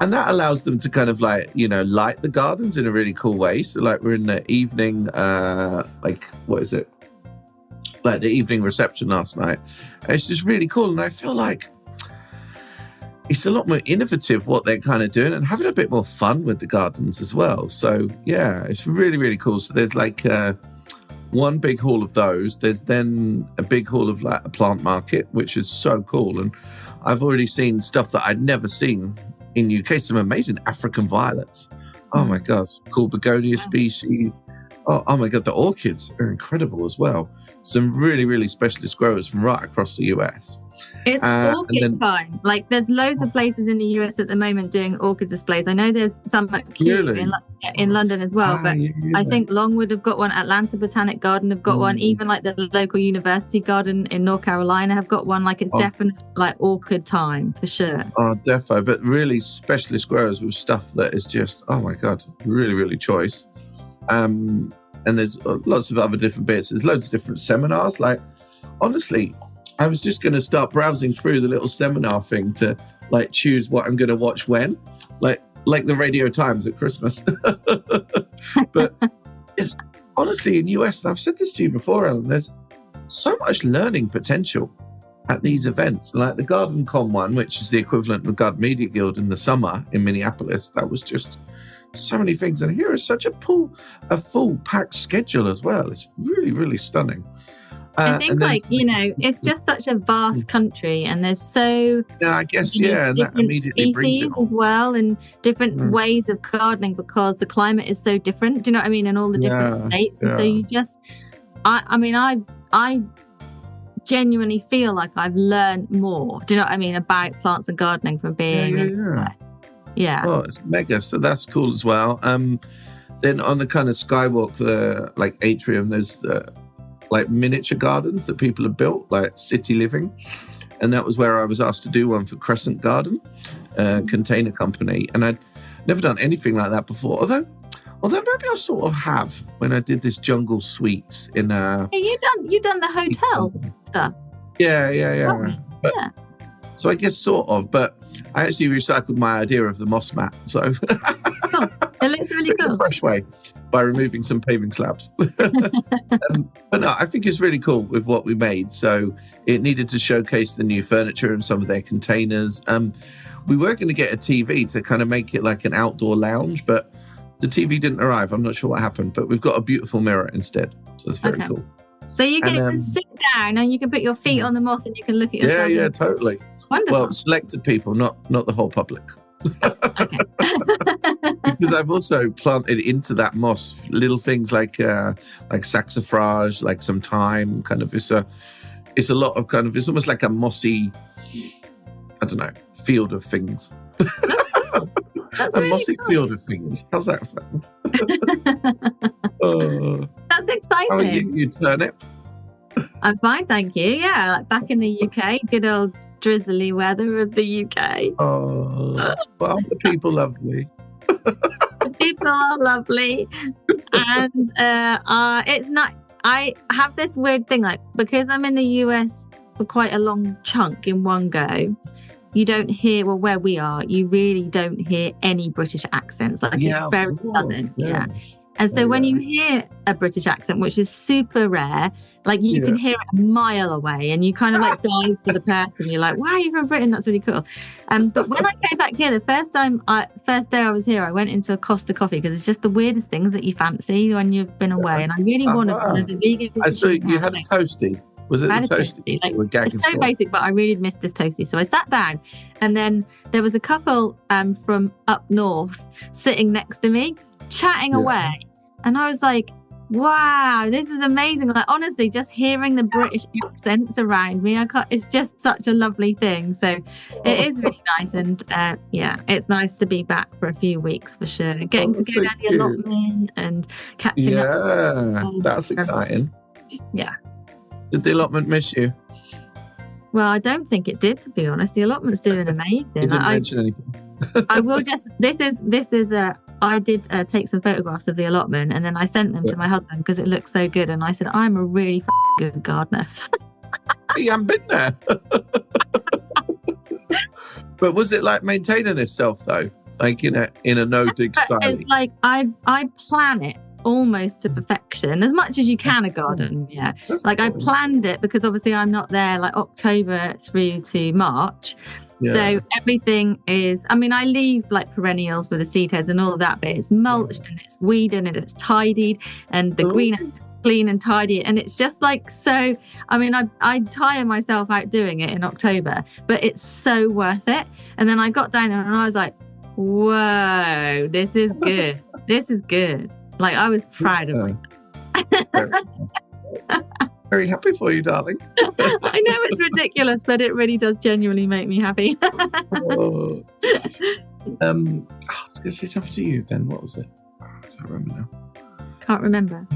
B: And that allows them to kind of like, light the gardens in a really cool way. So like we're in the evening, like the evening reception last night. And it's just really cool. And I feel like it's a lot more innovative what they're kind of doing and having a bit more fun with the gardens as well. So yeah, it's really, really cool. So there's like one big hall of those. There's then a big hall of like a plant market, which is so cool. And I've already seen stuff that I'd never seen in UK, some amazing African violets. Oh my God, cool begonia species. Oh my God, the orchids are incredible as well. Some really, really specialist growers from right across the US.
F: It's orchid time. Like there's loads of places in the US at the moment doing orchid displays. I know there's some at Kew in London as well, but I think Longwood have got one, Atlanta Botanic Garden have got one, even like the local university garden in North Carolina have got one. Like it's definitely like orchid time for sure.
B: Oh, defo, but really specialist growers with stuff that is just, oh my God, really, really choice. And there's lots of other different bits. There's loads of different seminars. Like, honestly, I was just going to start browsing through the little seminar thing to like choose what I'm going to watch when, like the Radio Times at Christmas. But it's honestly in US, and I've said this to you before, Ellen, there's so much learning potential at these events. Like the Garden Con one, which is the equivalent of the Garden Media Guild in the summer in Minneapolis. That was just so many things. And here is such a full packed schedule as well. It's really, really stunning.
F: I think it's just such a vast country, and there's so
B: I guess and that immediately brings it
F: as well, and different ways of gardening because the climate is so different. Do you know what I mean? In all the different states, and so you just, I genuinely feel like I've learned more. Do you know what I mean about plants and gardening from being Yeah.
C: Oh, it's mega. So that's cool as well. Then on the kind of skywalk, the like atrium, there's like miniature gardens that people have built, like city living. And that was where I was asked to do one for Crescent Garden, container company. And I'd never done anything like that before. Although maybe I sort of have when I did this jungle suites in
F: Hey, you done the hotel stuff.
C: Yeah.
F: Oh,
C: But,
F: yeah.
C: So I guess sort of, but I actually recycled my idea of the moss mat. So
F: Cool. It looks really
C: in a
F: cool.
C: fresh way by removing some paving slabs. But no, I think it's really cool with what we made. So it needed to showcase the new furniture and some of their containers. We were going to get a TV to kind of make it like an outdoor lounge, but the TV didn't arrive. I'm not sure what happened, but we've got a beautiful mirror instead. So it's very cool.
F: So you can sit down and you can put your feet on the moss and you can look at yourself.
C: Yeah, totally.
F: Wonderful.
C: Well, selected people, not the whole public.
F: Okay.
C: Because I've also planted into that moss little things like saxifrage, like some thyme. Kind of, it's a lot of kind of, it's almost like a mossy, I don't know, field of things.
F: That's
C: a
F: really
C: mossy
F: cool.
C: field of things. How's that?
F: That's exciting.
C: How are you turnip?
F: I'm fine, thank you. Yeah, like back in the UK, good old drizzly weather of the UK.
C: Oh, well, the people lovely.
F: The people are lovely, and it's not. I have this weird thing, like because I'm in the US for quite a long chunk in one go. You don't hear, well, where we are, you really don't hear any British accents. Like it's very southern, yeah. And so when you hear a British accent, which is super rare, like you can hear it a mile away, and you kind of like dive for the person. You're like, "Why are you from Britain? That's really cool." But when I came back here, the first day I was here, I went into a Costa Coffee because it's just the weirdest things that you fancy when you've been away, and I really wanted one of the vegan.
C: I saw you had a toasty. Was it the toasty?
F: Like, it's so basic, but I really missed this toasty. So I sat down, and then there was a couple from up north sitting next to me, chatting away. And I was like, wow, this is amazing. Like, honestly, just hearing the British accents around me, it's just such a lovely thing. So it is really nice. And it's nice to be back for a few weeks for sure. Getting to go down the allotment and catching up.
C: Yeah, that's exciting.
F: Yeah.
C: Did the allotment miss you?
F: Well, I don't think it did, to be honest. The allotment's doing amazing.
C: You didn't mention anything.
F: I will just. This is I did take some photographs of the allotment, and then I sent them to my husband because it looks so good. And I said, I'm a really good gardener.
C: You haven't been there. But was it like maintaining itself though? Like in a no dig style?
F: It's like I plan it almost to perfection, as much as you can a garden. Yeah.
C: That's
F: like
C: cool.
F: I planned it because obviously I'm not there like October through to March.
C: Yeah.
F: So everything is, I mean, I leave like perennials with the seed heads and all of that, but it's mulched and it's weeded and it's tidied and the greenhouse is clean and tidy. And it's just like, so, I mean, I tire myself out doing it in October, but it's so worth it. And then I got down there and I was like, whoa, this is good. This is good. Like I was proud of myself.
C: Very happy for you, darling.
F: I know it's ridiculous, but it really does genuinely make me happy.
C: I was going to say something to you then. What was it? I can't remember now.
F: Can't remember.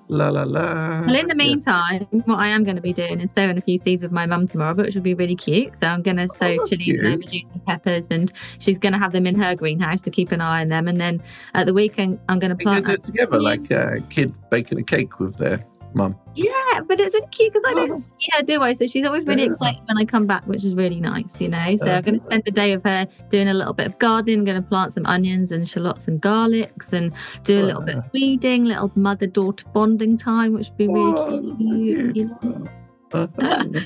C: La la la.
F: Well, in the meantime, what I am going to be doing is sowing a few seeds with my mum tomorrow, which will be really cute. So I'm going to sow chilies and aubergine and peppers, and she's going to have them in her greenhouse to keep an eye on them. And then at the weekend, I'm going to plant.
C: Do it together, like a kid baking a cake with their mum.
F: Yeah, but it's really cute because I don't see her, do I? So she's always really excited when I come back, which is really nice, you know. So I'm going to spend the day of her doing a little bit of gardening. I'm going to plant some onions and shallots and garlics and do a little bit of weeding, little mother-daughter bonding time, which would be really cute, you know.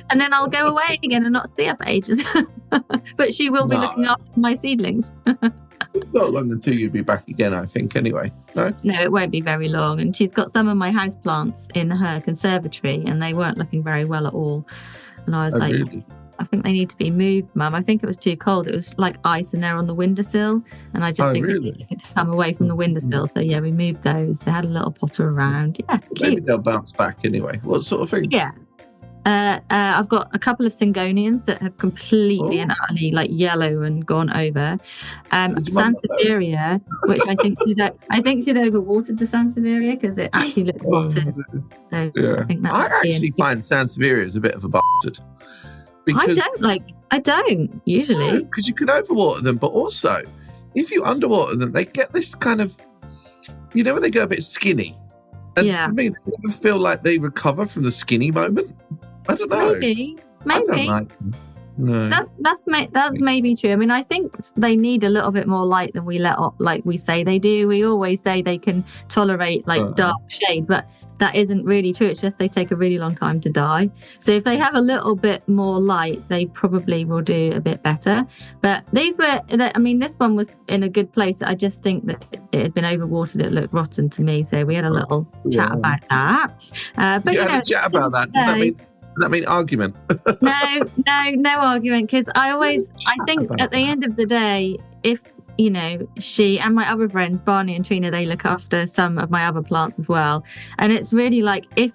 F: And then I'll go away again and not see her for ages. But she will be looking after my seedlings.
C: It's not long until you'll be back again, I think, anyway. No,
F: it won't be very long. And she's got some of my houseplants in her conservatory and they weren't looking very well at all. And I was really? I think they need to be moved, Mum. I think it was too cold. It was like ice and they're on the windowsill. And I just think they could come away from the windowsill. So yeah, we moved those. They had a little potter around. Yeah, cute.
C: Maybe they'll bounce back anyway. What sort of thing?
F: Yeah. I've got a couple of Syngonians that have completely and utterly like yellow and gone over. Sansevieria, which I think she'd overwatered the Sansevieria because it actually looked rotted. So I
C: actually find Sansevieria is a bit of a bastard.
F: I don't usually.
C: Because you can overwater them, but also if you underwater them, they get this kind of, when they go a bit skinny. And for me, they never feel like they recover from the skinny moment. I don't know.
F: Maybe.
C: I don't like them. No.
F: That's maybe true. I mean, I think they need a little bit more light than we say they do. We always say they can tolerate dark shade, but that isn't really true. It's just they take a really long time to die. So if they have a little bit more light, they probably will do a bit better. But this one was in a good place. I just think that it had been overwatered. It looked rotten to me. So we had a little chat about that. But
C: had a chat about that. Does that mean argument?
F: No argument. Because I think at the end of the day, if she and my other friends, Barney and Trina, they look after some of my other plants as well. And it's really like if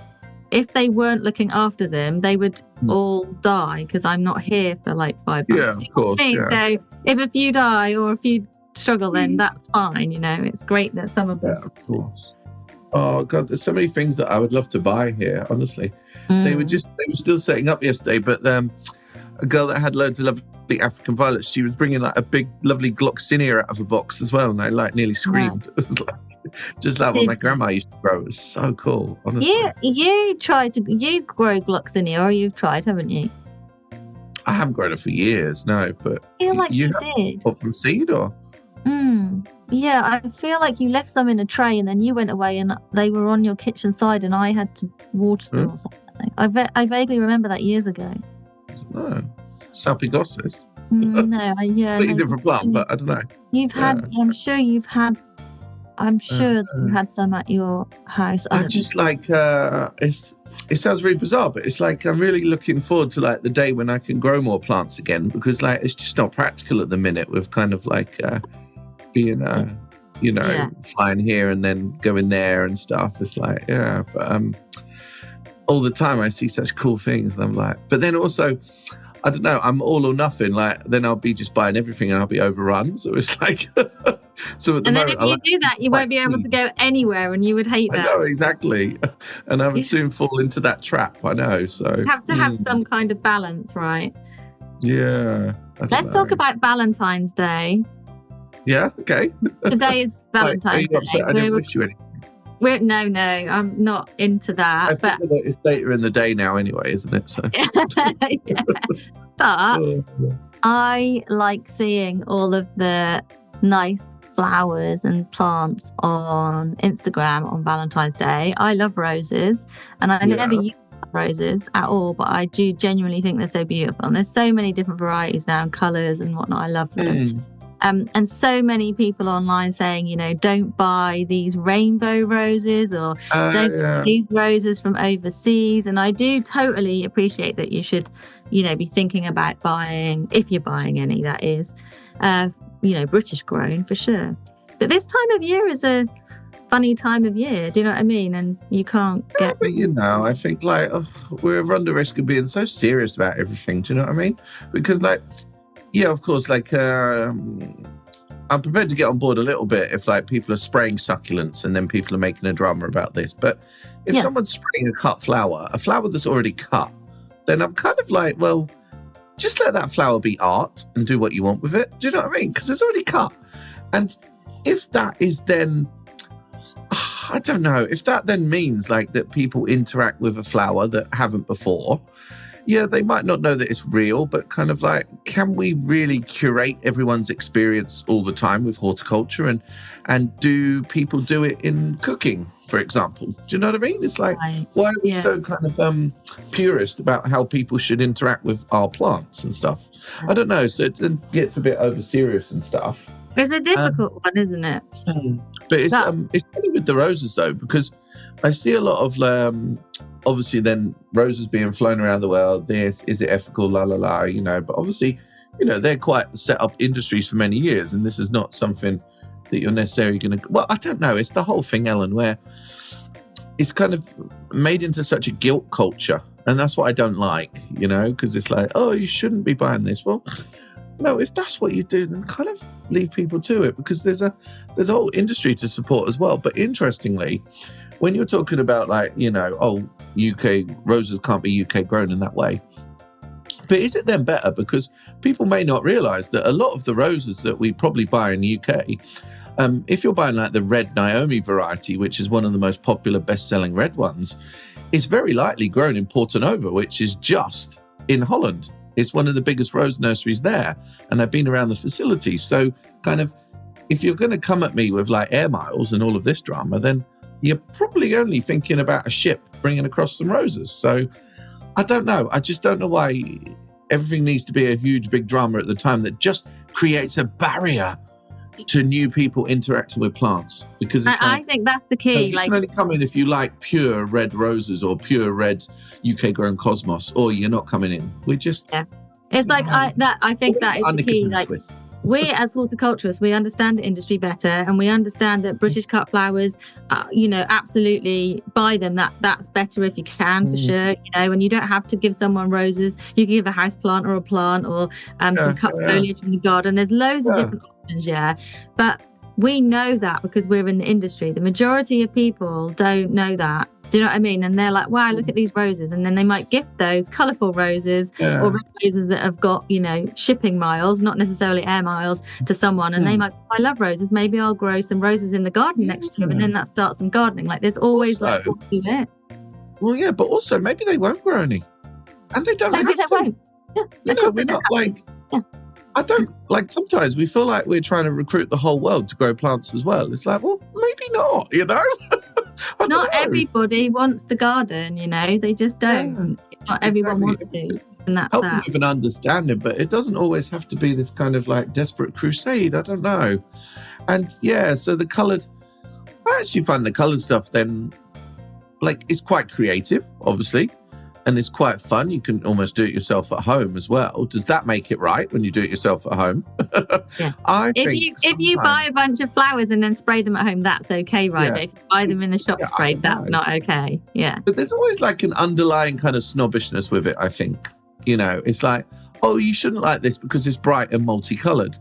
F: they weren't looking after them, they would all die because I'm not here for 5 months.
C: Yeah, of course.
F: Yeah. So if a few die or a few struggle, then that's fine. It's great that some of them.
C: Yeah, of course. Oh God, there's so many things that I would love to buy here. Honestly, they were still setting up yesterday, but a girl that had loads of lovely African violets, she was bringing a big, lovely Gloxinia out of a box as well, and I nearly screamed. It was just like what my grandma used to grow. It was so cool. Honestly,
F: you grow Gloxinia, or you've tried, haven't you?
C: I haven't grown it for years, no. But
F: I feel like you did.
C: What, from seed or?
F: Yeah, I feel like you left some in a tray and then you went away and they were on your kitchen side and I had to water them or something. I vaguely remember that years ago.
C: I don't know. Salpigossis?
F: No,
C: completely different plant, but I don't know.
F: You've had, I'm sure that you had some at your house.
C: I just it sounds really bizarre, but it's I'm really looking forward to the day when I can grow more plants again, because it's just not practical at the minute with kind of being flying here and then going there and stuff. It's but all the time I see such cool things and I'm but then also I don't know, I'm all or nothing. Then I'll be just buying everything and I'll be overrun. So it's so at the moment,
F: then if you do that, you won't be able to go anywhere, and you would hate that.
C: I know, exactly. And I would soon fall into that trap. I know. So
F: you have to have some kind of balance, right?
C: Yeah.
F: Let's talk about Valentine's Day.
C: Yeah. Okay.
F: Today is Valentine's Day.
C: I didn't wish you anything.
F: No, I'm not into that.
C: I think that it's later in the day now anyway, isn't it? So.
F: Yeah. But I like seeing all of the nice flowers and plants on Instagram on Valentine's Day. I love roses and I never used to love roses at all, but I do genuinely think they're so beautiful. And there's so many different varieties now and colours and whatnot. I love them. And so many people online saying, don't buy these rainbow roses or don't buy these roses from overseas. And I do totally appreciate that you should, be thinking about buying, if you're buying any, that is, British grown for sure. But this time of year is a funny time of year. Do you know what I mean? And you can't get...
C: But I think we're run the risk of being so serious about everything. Do you know what I mean? Because yeah, of course, I'm prepared to get on board a little bit if people are spraying succulents and then people are making a drama about this. But if someone's spraying a flower that's already cut, then I'm kind of well, just let that flower be art and do what you want with it. Do you know what I mean? Because it's already cut. And if that is then, I don't know, if that then means that people interact with a flower that haven't before, yeah, they might not know that it's real, but kind of can we really curate everyone's experience all the time with horticulture? And do people do it in cooking, for example? Do you know what I mean? It's why are we so kind of purist about how people should interact with our plants and stuff? I don't know. So it gets a bit over serious and stuff.
F: It's a difficult one, isn't it?
C: But it's funny with the roses, though, because I see a lot of... obviously then roses being flown around the world, is it ethical, but obviously, they're quite set up industries for many years, and this is not something that you're necessarily going to, I don't know, it's the whole thing, Ellen, where it's kind of made into such a guilt culture
B: And that's what I don't like, because it's like, oh, you shouldn't be buying this. Well, no, if that's what you do, then kind of leave people to it, because there's a whole industry to support as well. But interestingly, when you're talking about UK roses can't be UK grown in that way. But is it then better? Because people may not realise that a lot of the roses that we probably buy in the UK, if you're buying like the Red Naomi variety, which is one of the most popular best-selling red ones, it's very likely grown in Portonova, which is just in Holland. It's one of the biggest rose nurseries there, and I've been around the facilities. So kind of, if you're going to come at me with like air miles and all of this drama, then you're probably only thinking about a ship bringing across some roses. So I don't know. I just don't know why everything needs to be a huge, big drama at the time that just creates a barrier to new people interacting with plants. Because it's
F: I think that's the key.
B: You can only come in if you like pure red roses or pure red UK grown cosmos, or you're not coming in. We just
F: it's like I think that is the key. Like
B: twist.
F: We as horticulturists, we understand the industry better, and we understand that British cut flowers, absolutely buy them. That's better if you can, for sure. And you don't have to give someone roses. You can give a house plant or a plant or some cut foliage from the garden. There's loads of different options, but we know that because we're in the industry. The majority of people don't know that. Do you know what I mean? And they're like, wow, look at these roses. And then they might gift those colourful roses or red roses that have got, shipping miles, not necessarily air miles, to someone. And they might, I love roses. Maybe I'll grow some roses in the garden next to them. And then that starts some gardening. Like there's always do it.
B: Well, yeah, but also maybe they won't grow any. And they don't
F: maybe
B: have
F: they
B: to.
F: Won't. Yeah,
B: we're not like... Yeah. I don't like, sometimes we feel like we're trying to recruit the whole world to grow plants as well. It's like, well, maybe not,
F: Not everybody wants the garden, they just don't. Not everyone wants to. And that's
B: help them with an understanding, but it doesn't always have to be this kind of like desperate crusade. I don't know. And so the coloured, I actually find the coloured stuff then, like, it's quite creative, obviously. And it's quite fun. You can almost do it yourself at home as well. Does that make it right when you do it yourself at home?
F: Yeah. If you buy a bunch of flowers and then spray them at home, that's okay, right? But if you buy them in the shop sprayed, that's not okay. Yeah.
B: But there's always like an underlying kind of snobbishness with it, I think. It's like, oh, you shouldn't like this because it's bright and multicolored.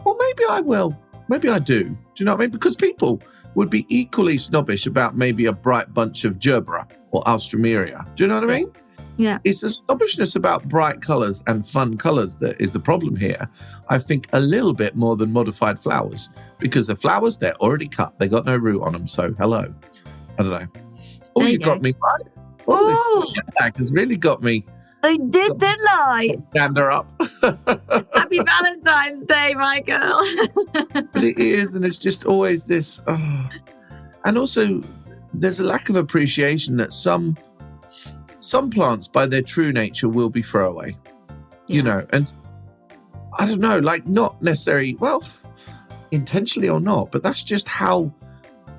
B: Well, maybe I will. Maybe I do. Do you know what I mean? Because people would be equally snobbish about maybe a bright bunch of gerbera or alstroemeria. Do you know what I mean?
F: Yeah.
B: It's a snobbishness about bright colours and fun colours that is the problem here. I think a little bit more than modified flowers, because the flowers, they're already cut. They got no root on them. So hello. I don't know. Oh, you got me right. Oh, this tag has really got me.
F: I did, didn't I?
B: Stand her up.
F: Happy Valentine's Day, Michael.
B: But it is, and it's just always this. And also, there's a lack of appreciation that some plants, by their true nature, will be throwaway. And I don't know, like not necessarily, well, intentionally or not, but that's just how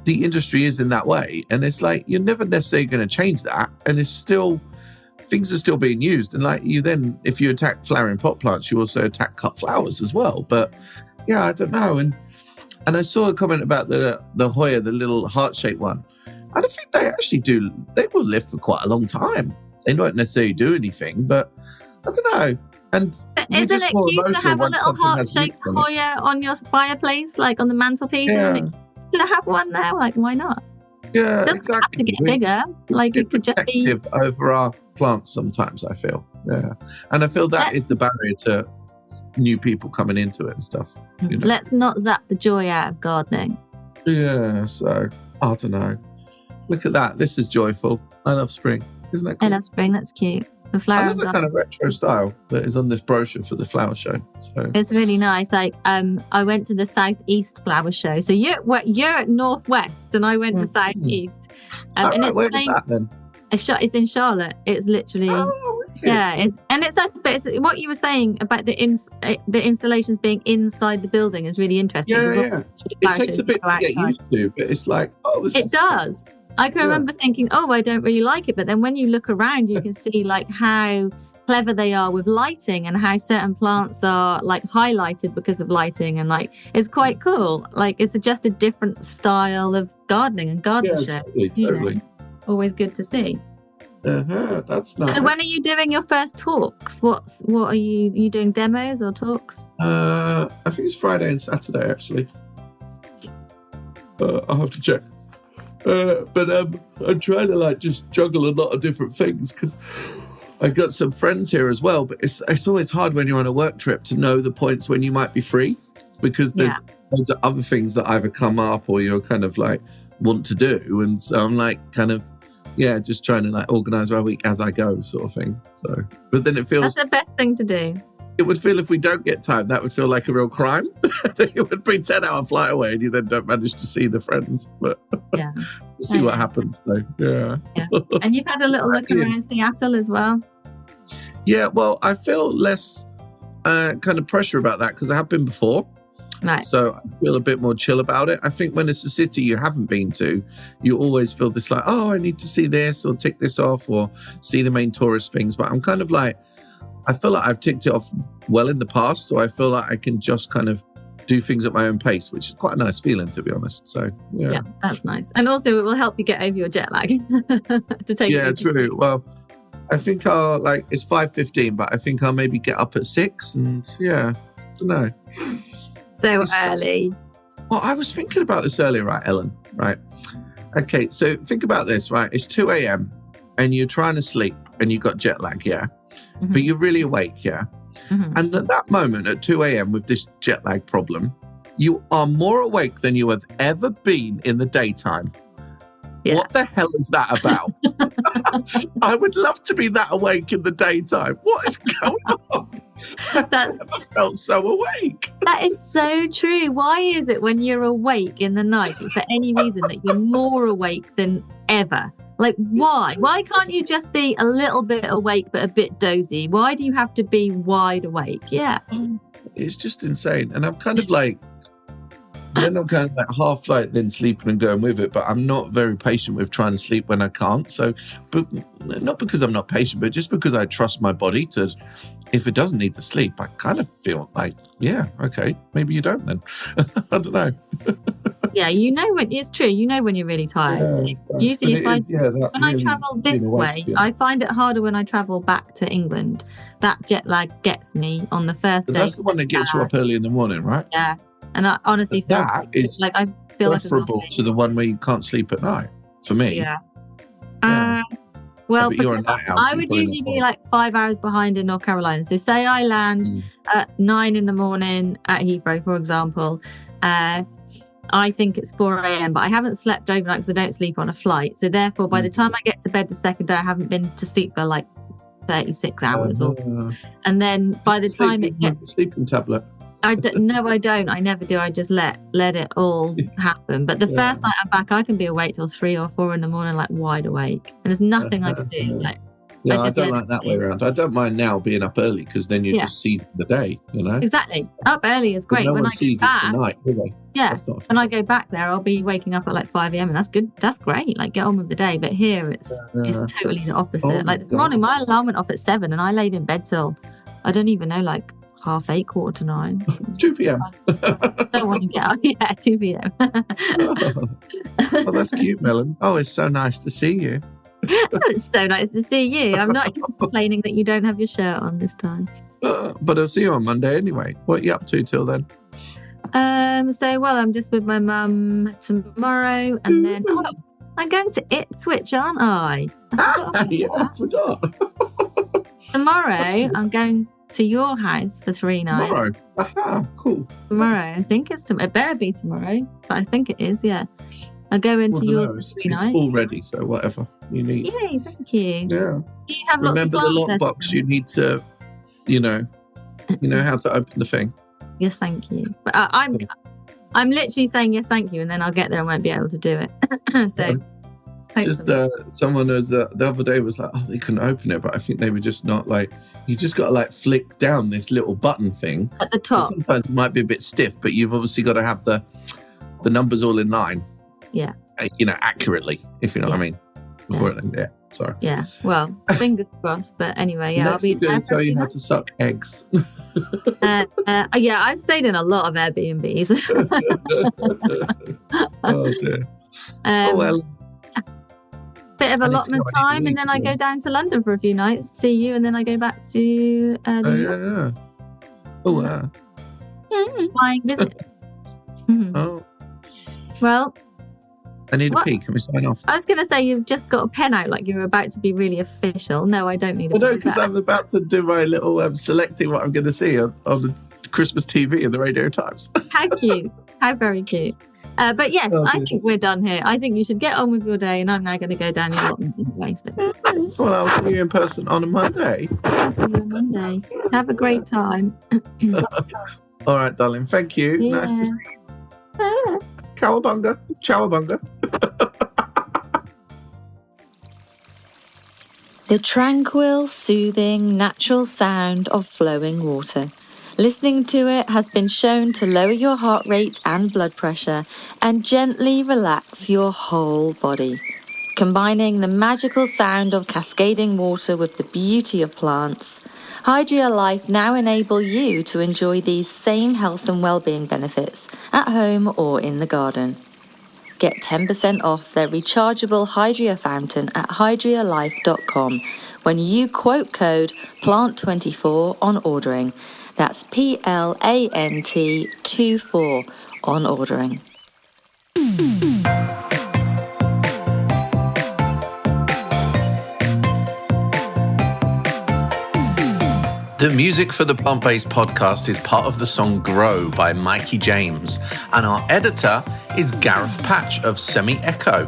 B: the industry is in that way. And it's like, you're never necessarily going to change that. And it's still, things are still being used. And like you then, if you attack flowering pot plants, you also attack cut flowers as well. But yeah, I don't know. And I saw a comment about the Hoya, the little heart-shaped one. I don't think they actually do. They will live for quite a long time. They don't necessarily do anything, but I don't know. And
F: isn't it cute to have a little heart-shaped Hoya on your fireplace, like on the mantelpiece?
B: Yeah.
F: To have one there, like why not?
B: Yeah,
F: it doesn't
B: exactly.
F: have to get bigger. Like it could just be
B: over our plants. Sometimes I feel, and I feel that is the barrier to new people coming into it and stuff.
F: Let's not zap the joy out of gardening.
B: Yeah, so I don't know. Look at that. This is joyful. I love spring. Isn't that cool?
F: I love spring. That's cute. The flower.
B: I love the kind of retro style that is on this brochure for the flower show. So
F: it's really nice. Like I went to the Southeast Flower Show. So you're at Northwest, and I went to Southeast.
B: And it's where is that then?
F: It's in Charlotte. It's literally and it's like, but it's what you were saying about the installations being inside the building is really interesting.
B: Yeah. It takes a bit to get used to, but it's like,
F: it does. I can remember thinking, I don't really like it. But then when you look around, you can see like how clever they are with lighting and how certain plants are like highlighted because of lighting. And like, it's quite cool. Like it's just a different style of gardening and gardenship.
B: Totally.
F: Always good to see.
C: That's nice.
F: So when are you doing your first talks? What are you doing, demos or talks?
C: I think it's Friday and Saturday, actually. I'll have to check. But I'm trying to just juggle a lot of different things because I got some friends here as well. But it's always hard when you're on a work trip to know the points when you might be free, because there's loads of other things that either come up or you're kind of want to do. And so I'm just trying to organize my week as I go, sort of thing. So, but then it feels
F: that's the best thing to do.
C: It would feel if we don't get time, that would feel like a real crime. It would be a 10-hour flight away and you then don't manage to see the friends. But we'll see what happens. So, yeah.
F: And you've had a little look around Seattle as well.
C: Yeah, well, I feel less kind of pressure about that because I have been before.
F: Right.
C: So I feel a bit more chill about it. I think when it's a city you haven't been to, you always feel this I need to see this or tick this off or see the main tourist things. But I'm kind of I feel like I've ticked it off well in the past. So I feel like I can just kind of do things at my own pace, which is quite a nice feeling, to be honest. So,
F: yeah, that's nice. And also it will help you get over your jet lag to take
C: true. Well, I think I'll it's 5:15, but I think I'll maybe get up at 6 and I don't know.
F: So early.
C: Well, I was thinking about this earlier, right, Ellen? Right. Okay, so think about this, right? It's 2 a.m. and you're trying to sleep and you've got jet lag,
F: Mm-hmm.
C: but you're really awake,
F: Mm-hmm.
C: And at that moment, at 2 a.m. with this jet lag problem, you are more awake than you have ever been in the daytime. Yeah. What the hell is that about? I would love to be that awake in the daytime. What is going on? I've never felt so awake.
F: That is so true. Why is it when you're awake in the night, for any reason, that you're more awake than ever? Why? Why can't you just be a little bit awake but a bit dozy? Why do you have to be wide awake? Yeah.
C: It's just insane. And I'm kind of then I'm kind of half then sleeping and going with it, but I'm not very patient with trying to sleep when I can't. So, but not because I'm not patient, but just because I trust my body to, if it doesn't need the sleep, I kind of feel okay, maybe you don't then. I don't know.
F: Yeah, when it's true. When you're really tired. Usually, when I travel this way, I find it harder when I travel back to England. That jet lag gets me on the first day.
C: That's the one that gets you up early in the morning, right?
F: Yeah, and I honestly feel
C: that is
F: I feel
C: preferable to the one where you can't sleep at night. For me,
F: yeah. Well, I would usually be 5 hours behind in North Carolina. So say I land at 9 in the morning at Heathrow, for example. I think it's 4 a.m, but I haven't slept overnight because I don't sleep on a flight. So therefore, by the time I get to bed the second day, I haven't been to sleep for 36 hours. And then by the time it gets...
C: Sleeping tablet.
F: No, I don't. I never do. I just let it all happen. But the first night I'm back, I can be awake till 3 or 4 in the morning, wide awake. And there's nothing I can do.
C: I don't like that way around. I don't mind now being up early because then you just see the day,
F: Exactly. Up early is great.
C: But no
F: when
C: one
F: I
C: sees
F: go back,
C: it at night, do they?
F: Yeah. When I go back there, I'll be waking up at 5 a.m. and that's good. That's great. Get on with the day. But here it's totally the opposite. This morning, my alarm went off at 7 and I laid in bed till, I don't even know, 8:30, 8:45.
C: 2 p.m.
F: Don't want to get up. Yeah, 2 p.m.
C: Oh, that's cute, Melon. Oh, it's so nice to see you.
F: It's so nice to see you. I'm not complaining that you don't have your shirt on this time.
C: But I'll see you on Monday anyway. What are you up to till then?
F: I'm just with my mum tomorrow, and then I'm going to Ipswich, aren't I?
C: I forgot.
F: Tomorrow, I'm going to your house for 3 nights.
C: Tomorrow? Aha, cool.
F: Tomorrow, I think it's tomorrow. It better be tomorrow, but I think it is, yeah. I'll go into yours 3 nights.
C: It's all ready, so whatever you need.
F: Yay, thank you.
C: Yeah.
F: Do you have
C: Remember the
F: lots of
C: lockbox, you need to, you know how to open the thing.
F: Yes, thank you. But I'm literally saying yes, thank you, and then I'll get there and won't be able to do it. So...
C: Just someone was the other day was they couldn't open it, but I think they were just not you just got to flick down this little button thing
F: at the top.
C: Sometimes it might be a bit stiff, but you've obviously got to have the numbers all in line.
F: Yeah.
C: Accurately, if you know what I mean. Yeah. Sorry.
F: Yeah. Well, fingers crossed. But anyway, yeah,
C: I'll be going to tell you how to suck eggs.
F: Yeah, I've stayed in a lot of Airbnbs.
C: Oh dear. Oh well.
F: bit of allotment time, and then I go down to London for a few nights, see you, and then I go back to the flying visit.
C: Oh,
F: well,
C: I need a pee. Can we sign off?
F: I was going to say you've just got a pen out like you're about to be really official. No, I don't need a pen.
C: No, because I'm about to do my little selecting what I'm going to see on the Christmas TV and the Radio Times.
F: How cute. How very cute. But yes, I think we're done here. I think you should get on with your day, and I'm now going to go down your allotment anyway. So.
C: Well, I'll see you in person on a Monday.
F: I'll see you on Monday. Have a great time.
C: All right, darling. Thank you.
F: Yeah.
C: Nice to see you. Cowabunga. Chowabunga.
G: The tranquil, soothing, natural sound of flowing water. Listening to it has been shown to lower your heart rate and blood pressure and gently relax your whole body. Combining the magical sound of cascading water with the beauty of plants, Hydria Life now enable you to enjoy these same health and well-being benefits at home or in the garden. Get 10% off their rechargeable Hydria fountain at hydrialife.com when you quote code PLANT24 on ordering. That's PLANT24 on ordering.
C: The music for the Plant Based podcast is part of the song Grow by Mikey James, and our editor is Gareth Patch of Semi Echo.